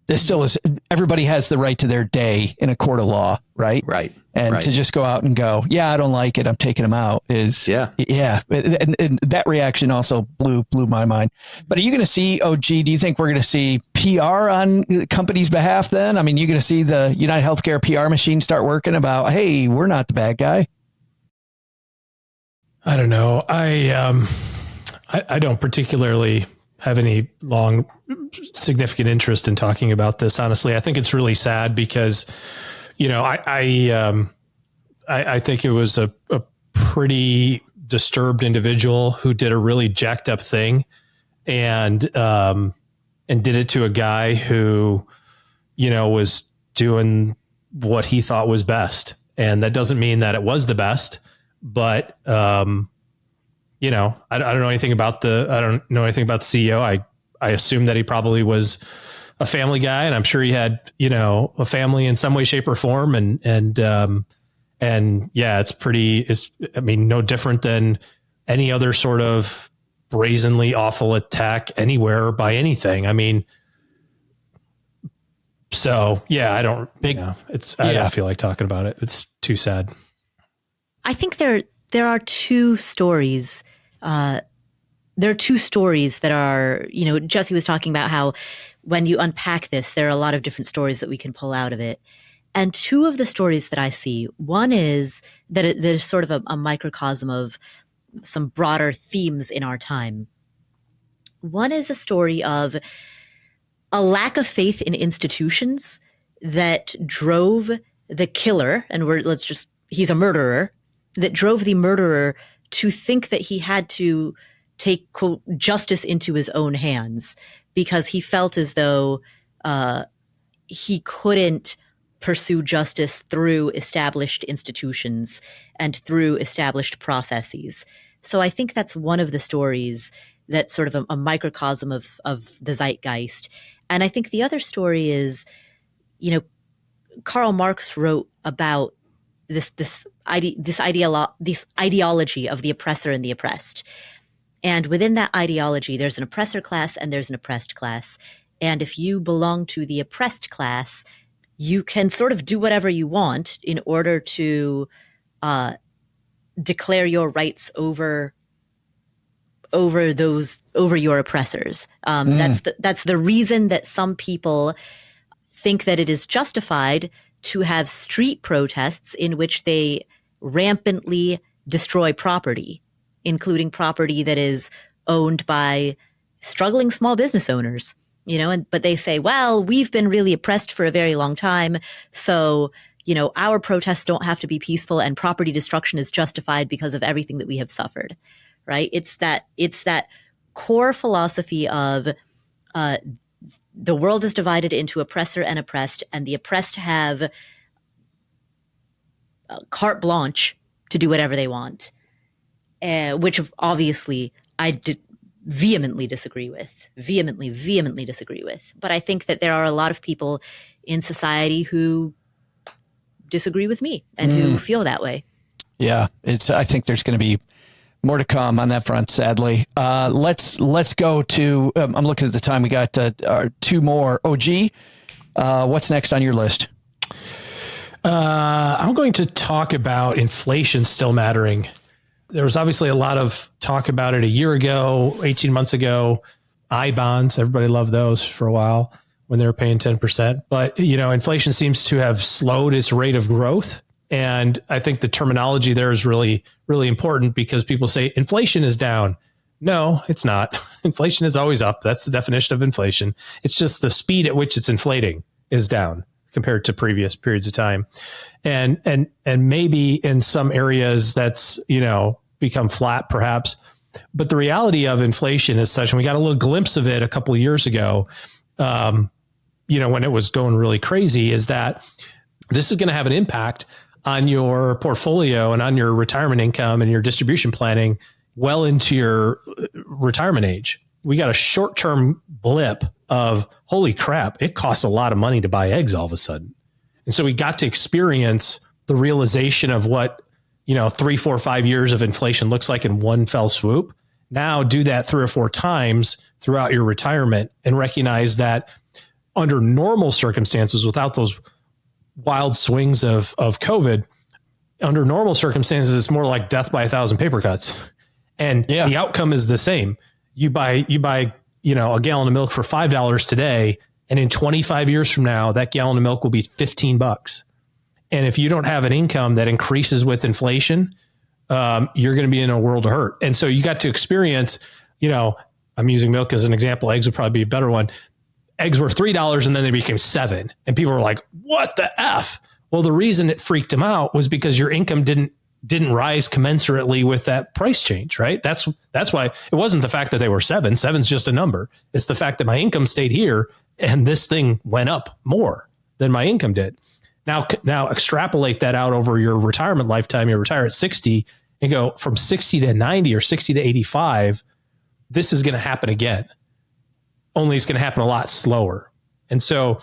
This still is. Everybody has the right to their day in a court of law, right? Right. And to just go out and go, yeah, I don't like it, I'm taking them out is, yeah. And that reaction also blew my mind. But are you going to see, do you think we're going to see PR on the company's behalf then? I mean, you're going to see the United Healthcare PR machine start working about, hey, we're not the bad guy. I don't know. I don't particularly have any long, significant interest in talking about this. Honestly, I think it's really sad because, I think it was a pretty disturbed individual who did a really jacked up thing and did it to a guy who, was doing what he thought was best. And that doesn't mean that it was the best, but, I don't know anything about the CEO. I assume that he probably was a family guy, and I'm sure he had, a family in some way, shape or form. And yeah, it's no different than any other sort of brazenly awful attack anywhere by anything. I mean, so yeah, I don't feel like talking about it. It's too sad. I think there are two stories. There are two stories that are, Jesse was talking about how when you unpack this, there are a lot of different stories that we can pull out of it. And two of the stories that I see, one is that there's sort of a microcosm of some broader themes in our time. One is a story of a lack of faith in institutions that drove the killer, and he's a murderer, that drove the murderer to think that he had to take, quote, justice into his own hands because he felt as though he couldn't pursue justice through established institutions and through established processes. So I think that's one of the stories that's sort of a microcosm of the zeitgeist. And I think the other story is, Karl Marx wrote about this ideology of the oppressor and the oppressed. And within that ideology, there's an oppressor class and there's an oppressed class. And if you belong to the oppressed class, you can sort of do whatever you want in order to declare your rights over your oppressors. That's the reason that some people think that it is justified to have street protests in which they rampantly destroy property, including property that is owned by struggling small business owners, but they say, well, we've been really oppressed for a very long time. So, our protests don't have to be peaceful and property destruction is justified because of everything that we have suffered, right? It's that core philosophy of the world is divided into oppressor and oppressed, and the oppressed have carte blanche to do whatever they want, which obviously I vehemently disagree with. Vehemently disagree with. But I think that there are a lot of people in society who disagree with me and who feel that way. Yeah, I think there's going to be more to come on that front, sadly. Let's go to, I'm looking at the time. We got two more. OG, what's next on your list? I'm going to talk about inflation still mattering. There was obviously a lot of talk about it a year ago, 18 months ago. I-bonds, everybody loved those for a while when they were paying 10%. But, inflation seems to have slowed its rate of growth. And I think the terminology there is really, really important because people say inflation is down. No, it's not. Inflation is always up. That's the definition of inflation. It's just the speed at which it's inflating is down compared to previous periods of time. And maybe in some areas that's, become flat perhaps. But the reality of inflation is such, and we got a little glimpse of it a couple of years ago, when it was going really crazy, is that this is going to have an impact on your portfolio and on your retirement income and your distribution planning well into your retirement age. We got a short-term blip of, holy crap, it costs a lot of money to buy eggs all of a sudden. And so we got to experience the realization of what, 3, 4, 5 years of inflation looks like in one fell swoop. Now do that 3 or 4 times throughout your retirement and recognize that under normal circumstances, without those wild swings of COVID, under normal circumstances, it's more like death by 1,000 paper cuts. And the outcome is the same. You buy, a gallon of milk for $5 today. And in 25 years from now, that gallon of milk will be $15. And if you don't have an income that increases with inflation, you're going to be in a world of hurt. And so you got to experience, I'm using milk as an example. Eggs would probably be a better one. Eggs were $3 and then they became $7. And people were like, what the F? Well, the reason it freaked them out was because your income didn't rise commensurately with that price change, right? That's why it wasn't the fact that they were 7. 7's just a number. It's the fact that my income stayed here and this thing went up more than my income did. Now extrapolate that out over your retirement lifetime. You retire at 60 and go from 60 to 90 or 60 to 85. This is going to happen again. Only it's going to happen a lot slower. And so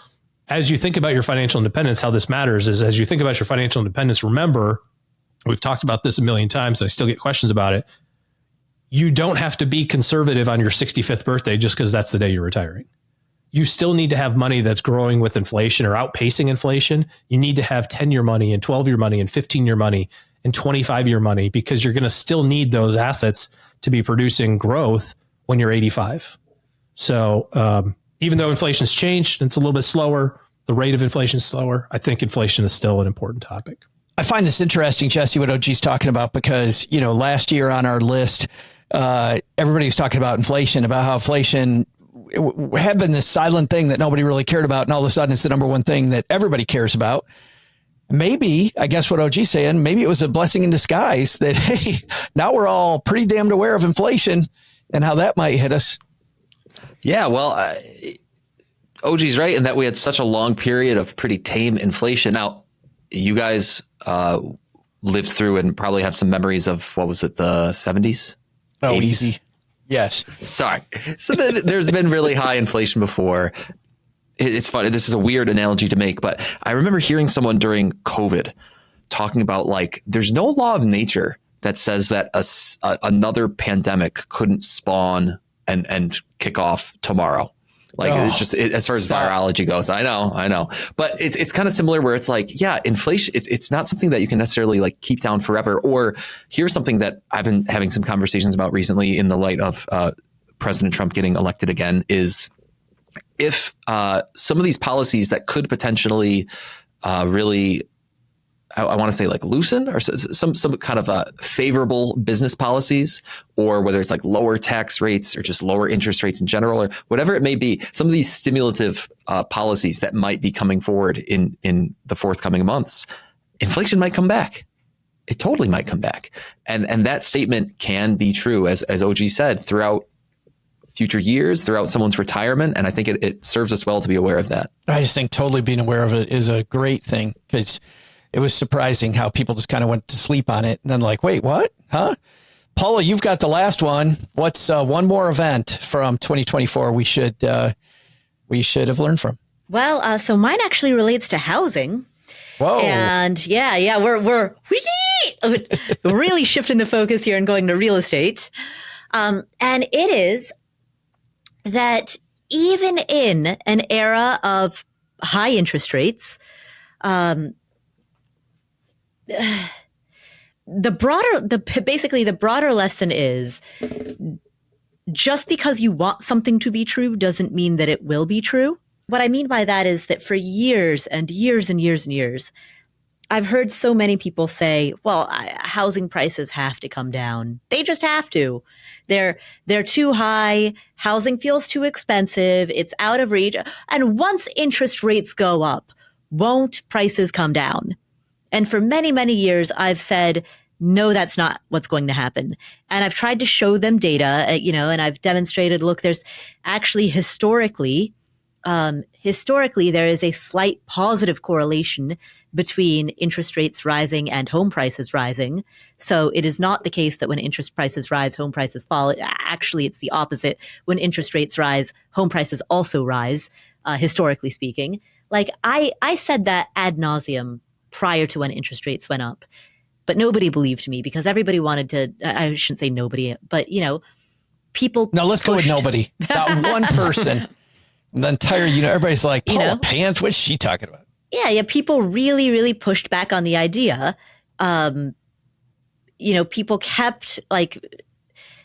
as you think about your financial independence, how this matters is as you think about your financial independence, remember, we've talked about this a million times. I still get questions about it. You don't have to be conservative on your 65th birthday just because that's the day you're retiring. You still need to have money that's growing with inflation or outpacing inflation. You need to have 10-year money and 12-year money and 15-year money and 25-year money because you're going to still need those assets to be producing growth when you're 85. So even though inflation's changed, it's a little bit slower. The rate of inflation is slower. I think inflation is still an important topic. I find this interesting, Jesse, what OG's talking about, because, last year on our list, everybody was talking about inflation, about how inflation had been this silent thing that nobody really cared about. And all of a sudden it's the number one thing that everybody cares about. Maybe, I guess what OG's saying, maybe it was a blessing in disguise that, hey, now we're all pretty damned aware of inflation and how that might hit us. Yeah, well, OG's right in that we had such a long period of pretty tame inflation. Now, you guys lived through and probably have some memories of, what was it, the 70s? Oh, 80s? Easy. Yes. Sorry. So there's been really high inflation before. It's funny. This is a weird analogy to make, but I remember hearing someone during COVID talking about there's no law of nature that says that another pandemic couldn't spawn and kick off tomorrow. It's just as far as virology goes. I know. But it's kind of similar where it's inflation, it's not something that you can necessarily keep down forever. Or here's something that I've been having some conversations about recently in the light of President Trump getting elected again is if some of these policies that could potentially really I want to say like loosen or some kind of favorable business policies, or whether it's like lower tax rates or just lower interest rates in general, or whatever it may be, some of these stimulative policies that might be coming forward in the forthcoming months, inflation might come back. It totally might come back. And that statement can be true, as OG said, throughout future years, throughout someone's retirement. And I think it serves us well to be aware of that. I just think totally being aware of it is a great thing, because it was surprising how people just kind of went to sleep on it. And then like, wait, what? Huh? Paula, you've got the last one. What's one more event from 2024 we should have learned from? Well, so mine actually relates to housing. Whoa. And we're really shifting the focus here and going to real estate. And it is that even in an era of high interest rates, the broader lesson is, just because you want something to be true doesn't mean that it will be true. What I mean by that is that for years and years and years and years, I've heard so many people say, well, housing prices have to come down. They just have to. They're too high. Housing feels too expensive. It's out of reach. And once interest rates go up, won't prices come down? And for many, many years, I've said, no, that's not what's going to happen. And I've tried to show them data, and I've demonstrated, look, there's actually historically, there is a slight positive correlation between interest rates rising and home prices rising. So it is not the case that when interest prices rise, home prices fall. Actually, it's the opposite. When interest rates rise, home prices also rise, historically speaking. Like I said that ad nauseum prior to when interest rates went up, but nobody believed me because everybody wanted to, I shouldn't say nobody, but people. Now let's go with nobody, not one person. The entire, everybody's like, Paula Pant, what's she talking about? Yeah. People really, really pushed back on the idea. People kept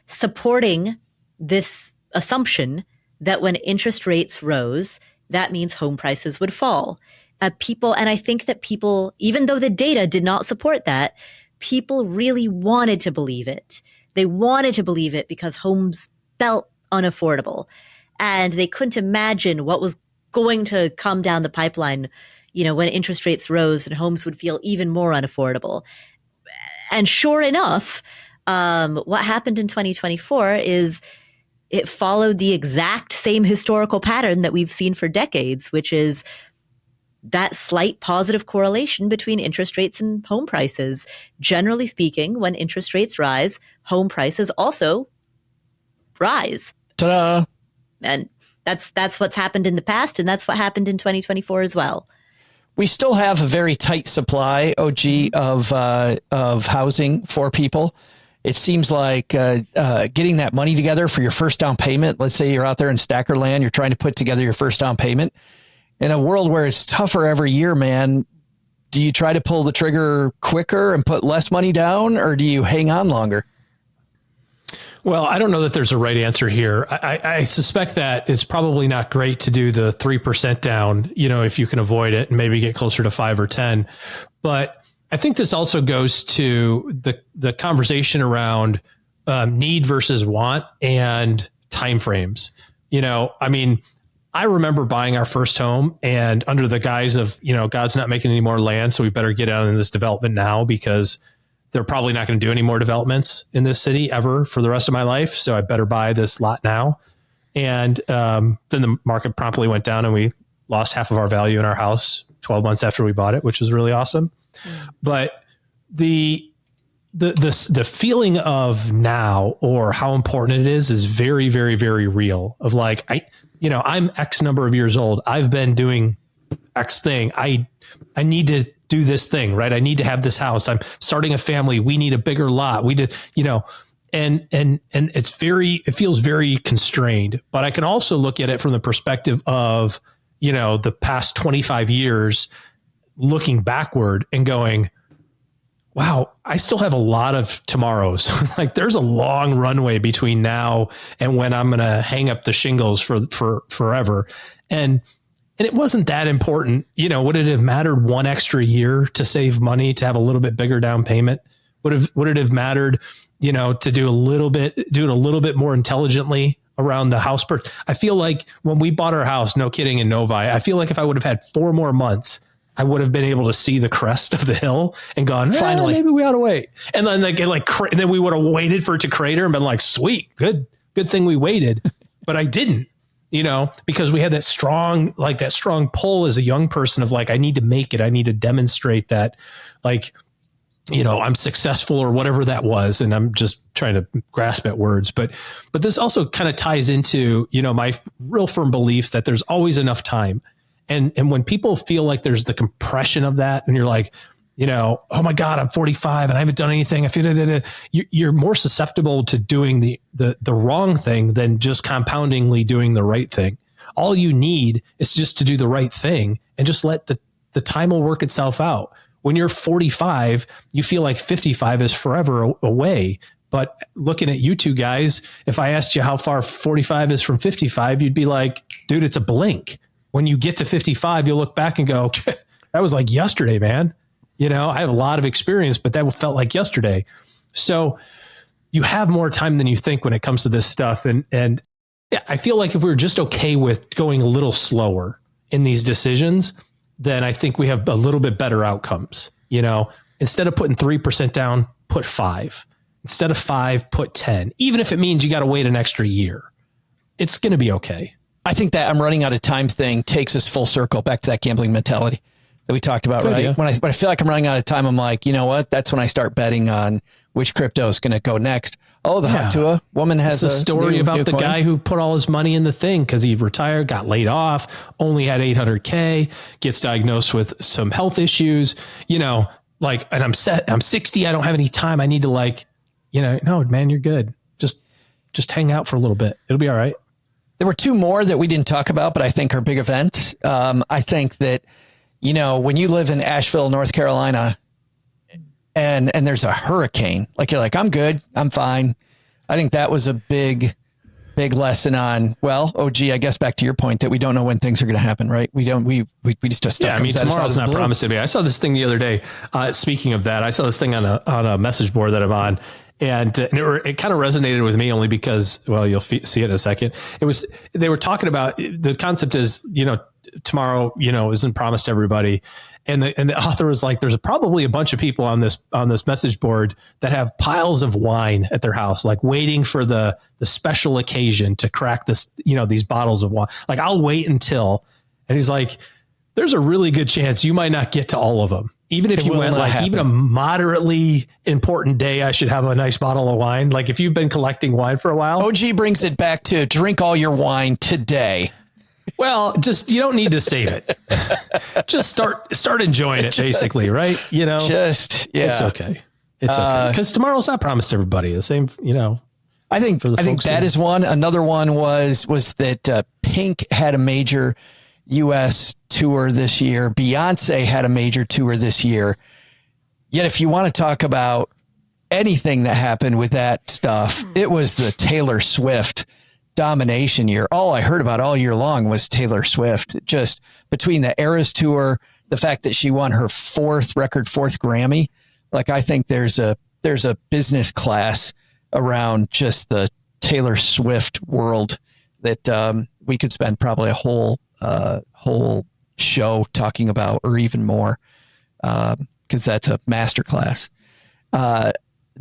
supporting this assumption that when interest rates rose, that means home prices would fall. And I think that people, even though the data did not support that, people really wanted to believe it. They wanted to believe it because homes felt unaffordable. And they couldn't imagine what was going to come down the pipeline, when interest rates rose and homes would feel even more unaffordable. And sure enough, what happened in 2024 is it followed the exact same historical pattern that we've seen for decades, which is that slight positive correlation between interest rates and home prices. Generally speaking, when interest rates rise, home prices also rise. Ta-da! And that's what's happened in the past, and that's what happened in 2024 as well. We still have a very tight supply, OG, of housing for people. It seems like getting that money together for your first down payment. Let's say you're out there in Stacker land, you're trying to put together your first down payment. In a world where it's tougher every year, man, do you try to pull the trigger quicker and put less money down, or do you hang on longer? Well, I don't know that there's a right answer here. I suspect that it's probably not great to do the 3% down, if you can avoid it, and maybe get closer to 5 or 10. But I think this also goes to the conversation around need versus want and timeframes. I remember buying our first home, and under the guise of, God's not making any more land, so we better get out in this development now because they're probably not going to do any more developments in this city ever for the rest of my life. So I better buy this lot now. And then the market promptly went down and we lost half of our value in our house 12 months after we bought it, which was really awesome. But the feeling of now, or how important it is very, very, very real. Of like, I'm X number of years old. I've been doing X thing. I need to do this thing, right? I need to have this house. I'm starting a family. We need a bigger lot. We did, and it feels very constrained. But I can also look at it from the perspective of, the past 25 years, looking backward and going, wow, I still have a lot of tomorrows. Like there's a long runway between now and when I'm going to hang up the shingles for forever. And And it wasn't that important. Would it have mattered one extra year to save money, to have a little bit bigger down payment? Would it have mattered, to do it a little bit more intelligently around the house? I feel like when we bought our house, no kidding, in Novi, I feel like if I would have had 4 more months, I would have been able to see the crest of the hill and gone, finally, maybe we ought to wait. And then and then we would have waited for it to crater and been like, sweet, good thing we waited. But I didn't, because we had that strong pull as a young person of like, I need to make it. I need to demonstrate that, like, I'm successful or whatever that was. And I'm just trying to grasp at words, but this also kind of ties into, my real firm belief that there's always enough time. And when people feel like there's the compression of that, and you're like, oh my God, I'm 45 and I haven't done anything. I feel you're more susceptible to doing the wrong thing than just compoundingly doing the right thing. All you need is just to do the right thing and just let the time will work itself out. When you're 45, you feel like 55 is forever away. But looking at you two guys, if I asked you how far 45 is from 55, you'd be like, dude, it's a blink. When you get to 55, you'll look back and go, that was like yesterday, man. I have a lot of experience, but that felt like yesterday. So you have more time than you think when it comes to this stuff. And yeah, I feel like if we were just okay with going a little slower in these decisions, then I think we have a little bit better outcomes. Instead of putting 3% down, put 5. Instead of 5, put 10. Even if it means you got to wait an extra year, it's going to be okay. I think that I'm running out of time thing takes us full circle back to that gambling mentality that we talked about, right? Yeah. When I feel like I'm running out of time, I'm like, you know what? That's when I start betting on which crypto is going to go next. Oh, the Hatua woman has a story about the guy who put all his money in the thing because he retired, got laid off, only had $800K, gets diagnosed with some health issues, and I'm 60. I don't have any time. I need to no, man, you're good. Just hang out for a little bit. It'll be all right. There were 2 more that we didn't talk about, but I think are big events. I think that, when you live in Asheville, North Carolina, and there's a hurricane, like you're like, I'm good, I'm fine. I think that was a big lesson on, OG, I guess back to your point that we don't know when things are going to happen, right? We just stuff. Yeah, I mean, tomorrow's not promised to be. I saw this thing the other day. Speaking of that, I saw this thing on a message board that I'm on. And it kind of resonated with me only because, you'll see it in a second. They were talking about the concept is, tomorrow, isn't promised to everybody. And the author was like, there's probably a bunch of people on this message board that have piles of wine at their house, like waiting for the special occasion to crack this, these bottles of wine. Like, I'll wait until, and he's like, there's a really good chance you might not get to all of them. Even if you went even a moderately important day, I should have a nice bottle of wine. Like if you've been collecting wine for a while. OG brings it back to drink all your wine today. Well, you don't need to save it. Just start enjoying it basically, right? It's okay. It's okay. Because tomorrow's not promised to everybody. The same, I think that is one. Another one was that Pink had a major U.S. tour this year. Beyonce had a major tour this year. Yet if you want to talk about anything that happened with that stuff, it was the Taylor Swift domination year. All I heard about all year long was Taylor Swift. Just between the Eras tour, the fact that she won her fourth Grammy. Like, I think there's a business class around just the Taylor Swift world that we could spend probably a whole show talking about, or even more, because that's a masterclass.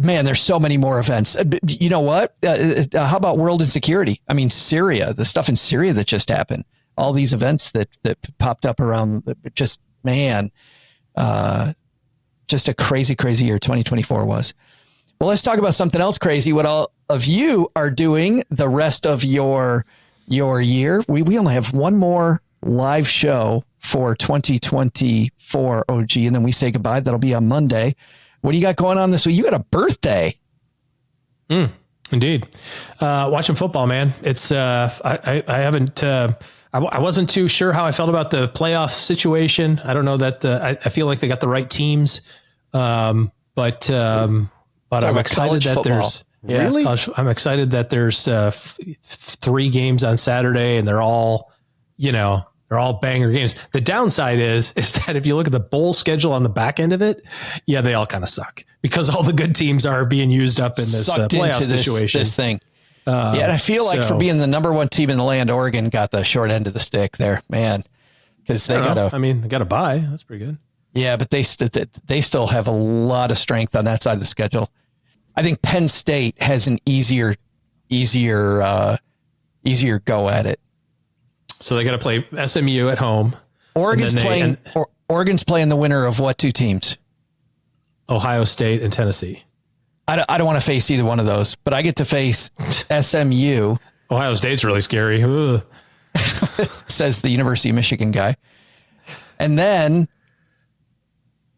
Man, there's so many more events. You know what? How about world insecurity? I mean, Syria, the stuff in Syria that just happened, all these events that popped up around, just a crazy, crazy year 2024 was. Well, let's talk about something else crazy. What all of you are doing the rest of your year. We only have one more live show for 2024, OG, and then we say goodbye. That'll be on Monday. What do you got going on this week? You got a birthday. Indeed. Watching football, man. It's I haven't I wasn't too sure how I felt about the playoff situation. I don't know that I feel like they got the right teams. But I'm excited that there's really, I'm excited that there's 3 games on Saturday, and they're all, They're all banger games. The downside is that if you look at the bowl schedule on the back end of it, yeah, they all kind of suck because all the good teams are being used up in this playoff situation. This thing. Yeah, and I feel like for being the number one team in the land, Oregon got the short end of the stick there, man. Because they got a bye. That's pretty good. Yeah, but they still have a lot of strength on that side of the schedule. I think Penn State has an easier go at it. So they got to play SMU at home. Oregon's playing the winner of what two teams? Ohio State and Tennessee. I don't want to face either one of those, but I get to face SMU. Ohio State's really scary. Says the University of Michigan guy. And then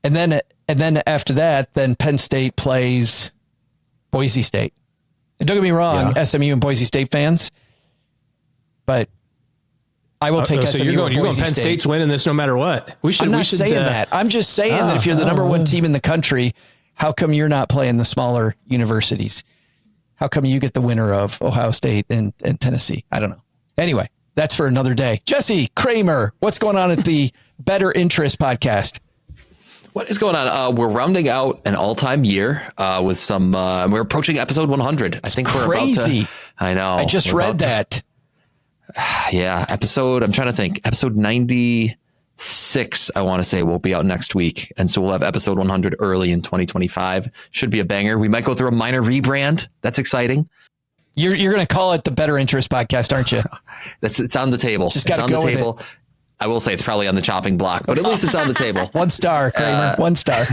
after that, then Penn State plays Boise State. And don't get me wrong, SMU and Boise State fans, but I will take SMU. You're going Penn State's winning this no matter what. I'm not saying that. I'm just saying that if you're the number one team in the country, how come you're not playing the smaller universities? How come you get the winner of Ohio State and Tennessee? I don't know. Anyway, that's for another day. Jesse Cramer, what's going on at the Better Interest podcast? What is going on? We're rounding out an all-time year with some. We're approaching episode 100. I think we're crazy. About to. I know. I just read that. Yeah, I'm trying to think. Episode 96, I want to say, will be out next week. And so we'll have episode 100 early in 2025. Should be a banger. We might go through a minor rebrand. That's exciting. You're going to call it the Better Interest podcast, aren't you? It's on the table. Just it's on go the table. with it. I will say it's probably on the chopping block, but at least it's on the table. 1 star, Kramer. 1 star.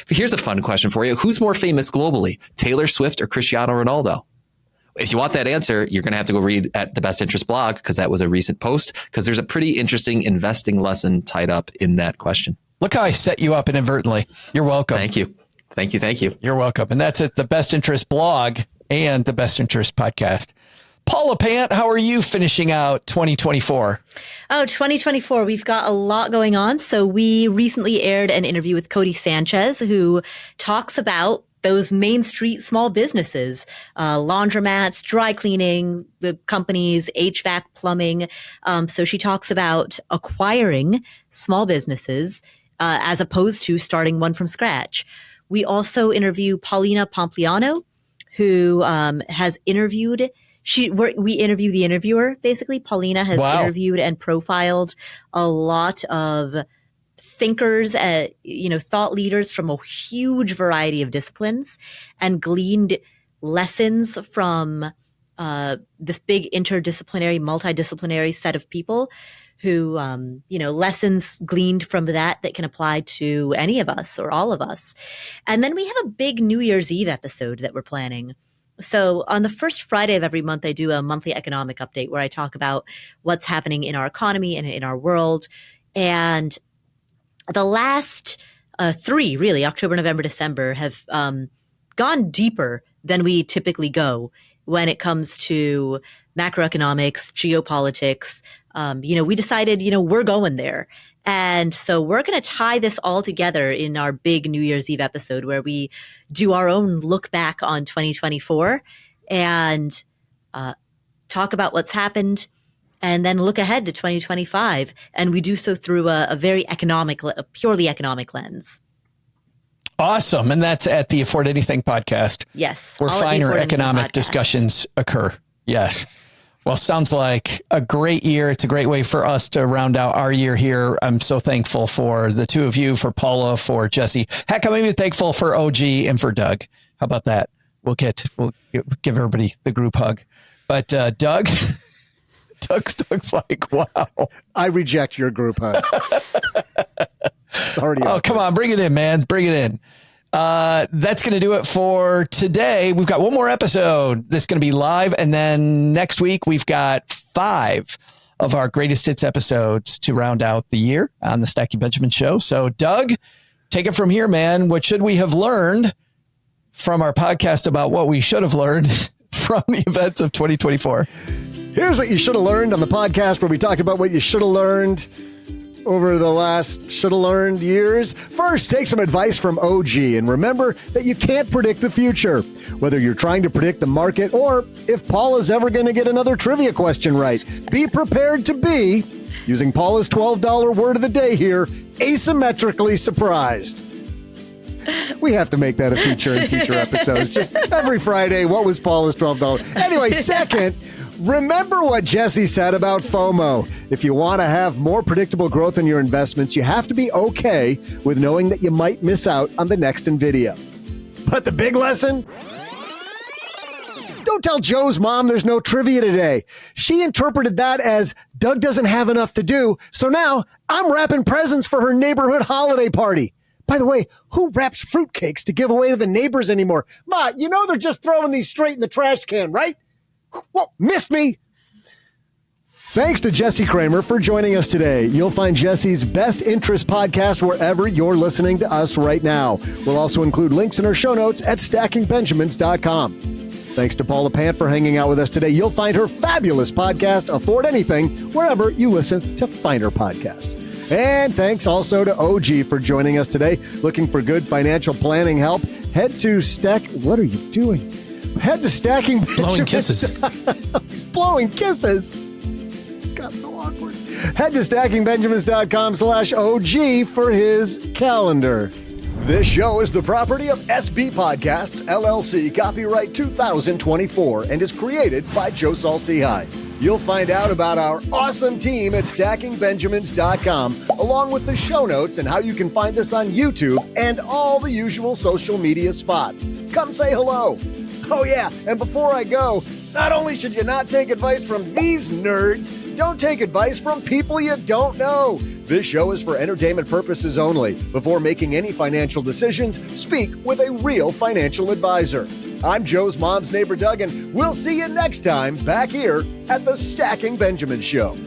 Here's a fun question for you. Who's more famous globally, Taylor Swift or Cristiano Ronaldo? If you want that answer, you're going to have to go read at the Best Interest blog because that was a recent post because there's a pretty interesting investing lesson tied up in that question. Look how I set you up inadvertently. You're welcome. Thank you. You're welcome. And that's at the Best Interest blog and the Best Interest podcast. Paula Pant, how are you finishing out 2024? Oh, 2024. We've got a lot going on. So we recently aired an interview with Cody Sanchez, who talks about those Main Street small businesses, laundromats, dry cleaning companies, HVAC, plumbing. So she talks about acquiring small businesses as opposed to starting one from scratch. We also interview Paulina Pompliano, who has interviewed. We interview the interviewer, basically. Paulina has interviewed and profiled a lot of thinkers, thought leaders from a huge variety of disciplines and gleaned lessons from this big interdisciplinary, multidisciplinary set of people who, lessons gleaned from that can apply to any of us or all of us. And then we have a big New Year's Eve episode that we're planning. So on the first Friday of every month, I do a monthly economic update where I talk about what's happening in our economy and in our world. And the last 3, really, October, November, December, have gone deeper than we typically go when it comes to macroeconomics, geopolitics. We decided, we're going there. And so we're going to tie this all together in our big New Year's Eve episode where we do our own look back on 2024 and talk about what's happened and then look ahead to 2025. And we do so through a very purely economic lens. Awesome. And that's at the Afford Anything podcast. Yes. Where finer economic discussions occur. Yes. Well, sounds like a great year. It's a great way for us to round out our year here. I'm so thankful for the two of you, for Paula, for Jesse. Heck, I'm even thankful for OG and for Doug. How about that? We'll give everybody the group hug. But Doug's like, wow. I reject your group hug. It's already come on, bring it in, man. Bring it in. That's going to do it for today. We've got one more episode that's going to be live. And then next week, we've got 5 of our greatest hits episodes to round out the year on the Stacky Benjamin Show. So Doug, take it from here, man. What should we have learned from our podcast about what we should have learned from the events of 2024? Here's what you should have learned on the podcast where we talked about what you should have learned over the last should have learned years. First, take some advice from OG and remember that you can't predict the future, whether you're trying to predict the market or if Paula's ever going to get another trivia question right. Be prepared to be Using Paula's $12 word of the day here, asymmetrically surprised. We have to make that a feature in future episodes. Just every Friday, what was Paula's $12? Anyway, second, remember what Jesse said about FOMO. If you want to have more predictable growth in your investments, you have to be okay with knowing that you might miss out on the next NVIDIA. But the big lesson? Don't tell Joe's mom there's no trivia today. She interpreted that as Doug doesn't have enough to do, so now I'm wrapping presents for her neighborhood holiday party. By the way, who wraps fruitcakes to give away to the neighbors anymore? Ma, you know they're just throwing these straight in the trash can, right? Whoa, missed me. Thanks to Jesse Cramer for joining us today. You'll find Jesse's Best Interest podcast wherever you're listening to us right now. We'll also include links in our show notes at stackingbenjamins.com. Thanks to Paula Pant for hanging out with us today. You'll find her fabulous podcast, Afford Anything, wherever you listen to finer podcasts. And thanks also to OG for joining us today. Looking for good financial planning help? Head to What are you doing? Head to Stacking Blowing kisses. He's blowing kisses. God, so awkward. Head to stackingbenjamins.com/OG for his calendar. This show is the property of SB Podcasts, LLC, copyright 2024, and is created by Saul-Sehy. You'll find out about our awesome team at stackingbenjamins.com, along with the show notes and how you can find us on YouTube and all the usual social media spots. Come say hello. Oh yeah, and before I go, not only should you not take advice from these nerds, don't take advice from people you don't know. This show is for entertainment purposes only. Before making any financial decisions, speak with a real financial advisor. I'm Joe's mom's neighbor, Doug, and we'll see you next time back here at the Stacking Benjamin Show.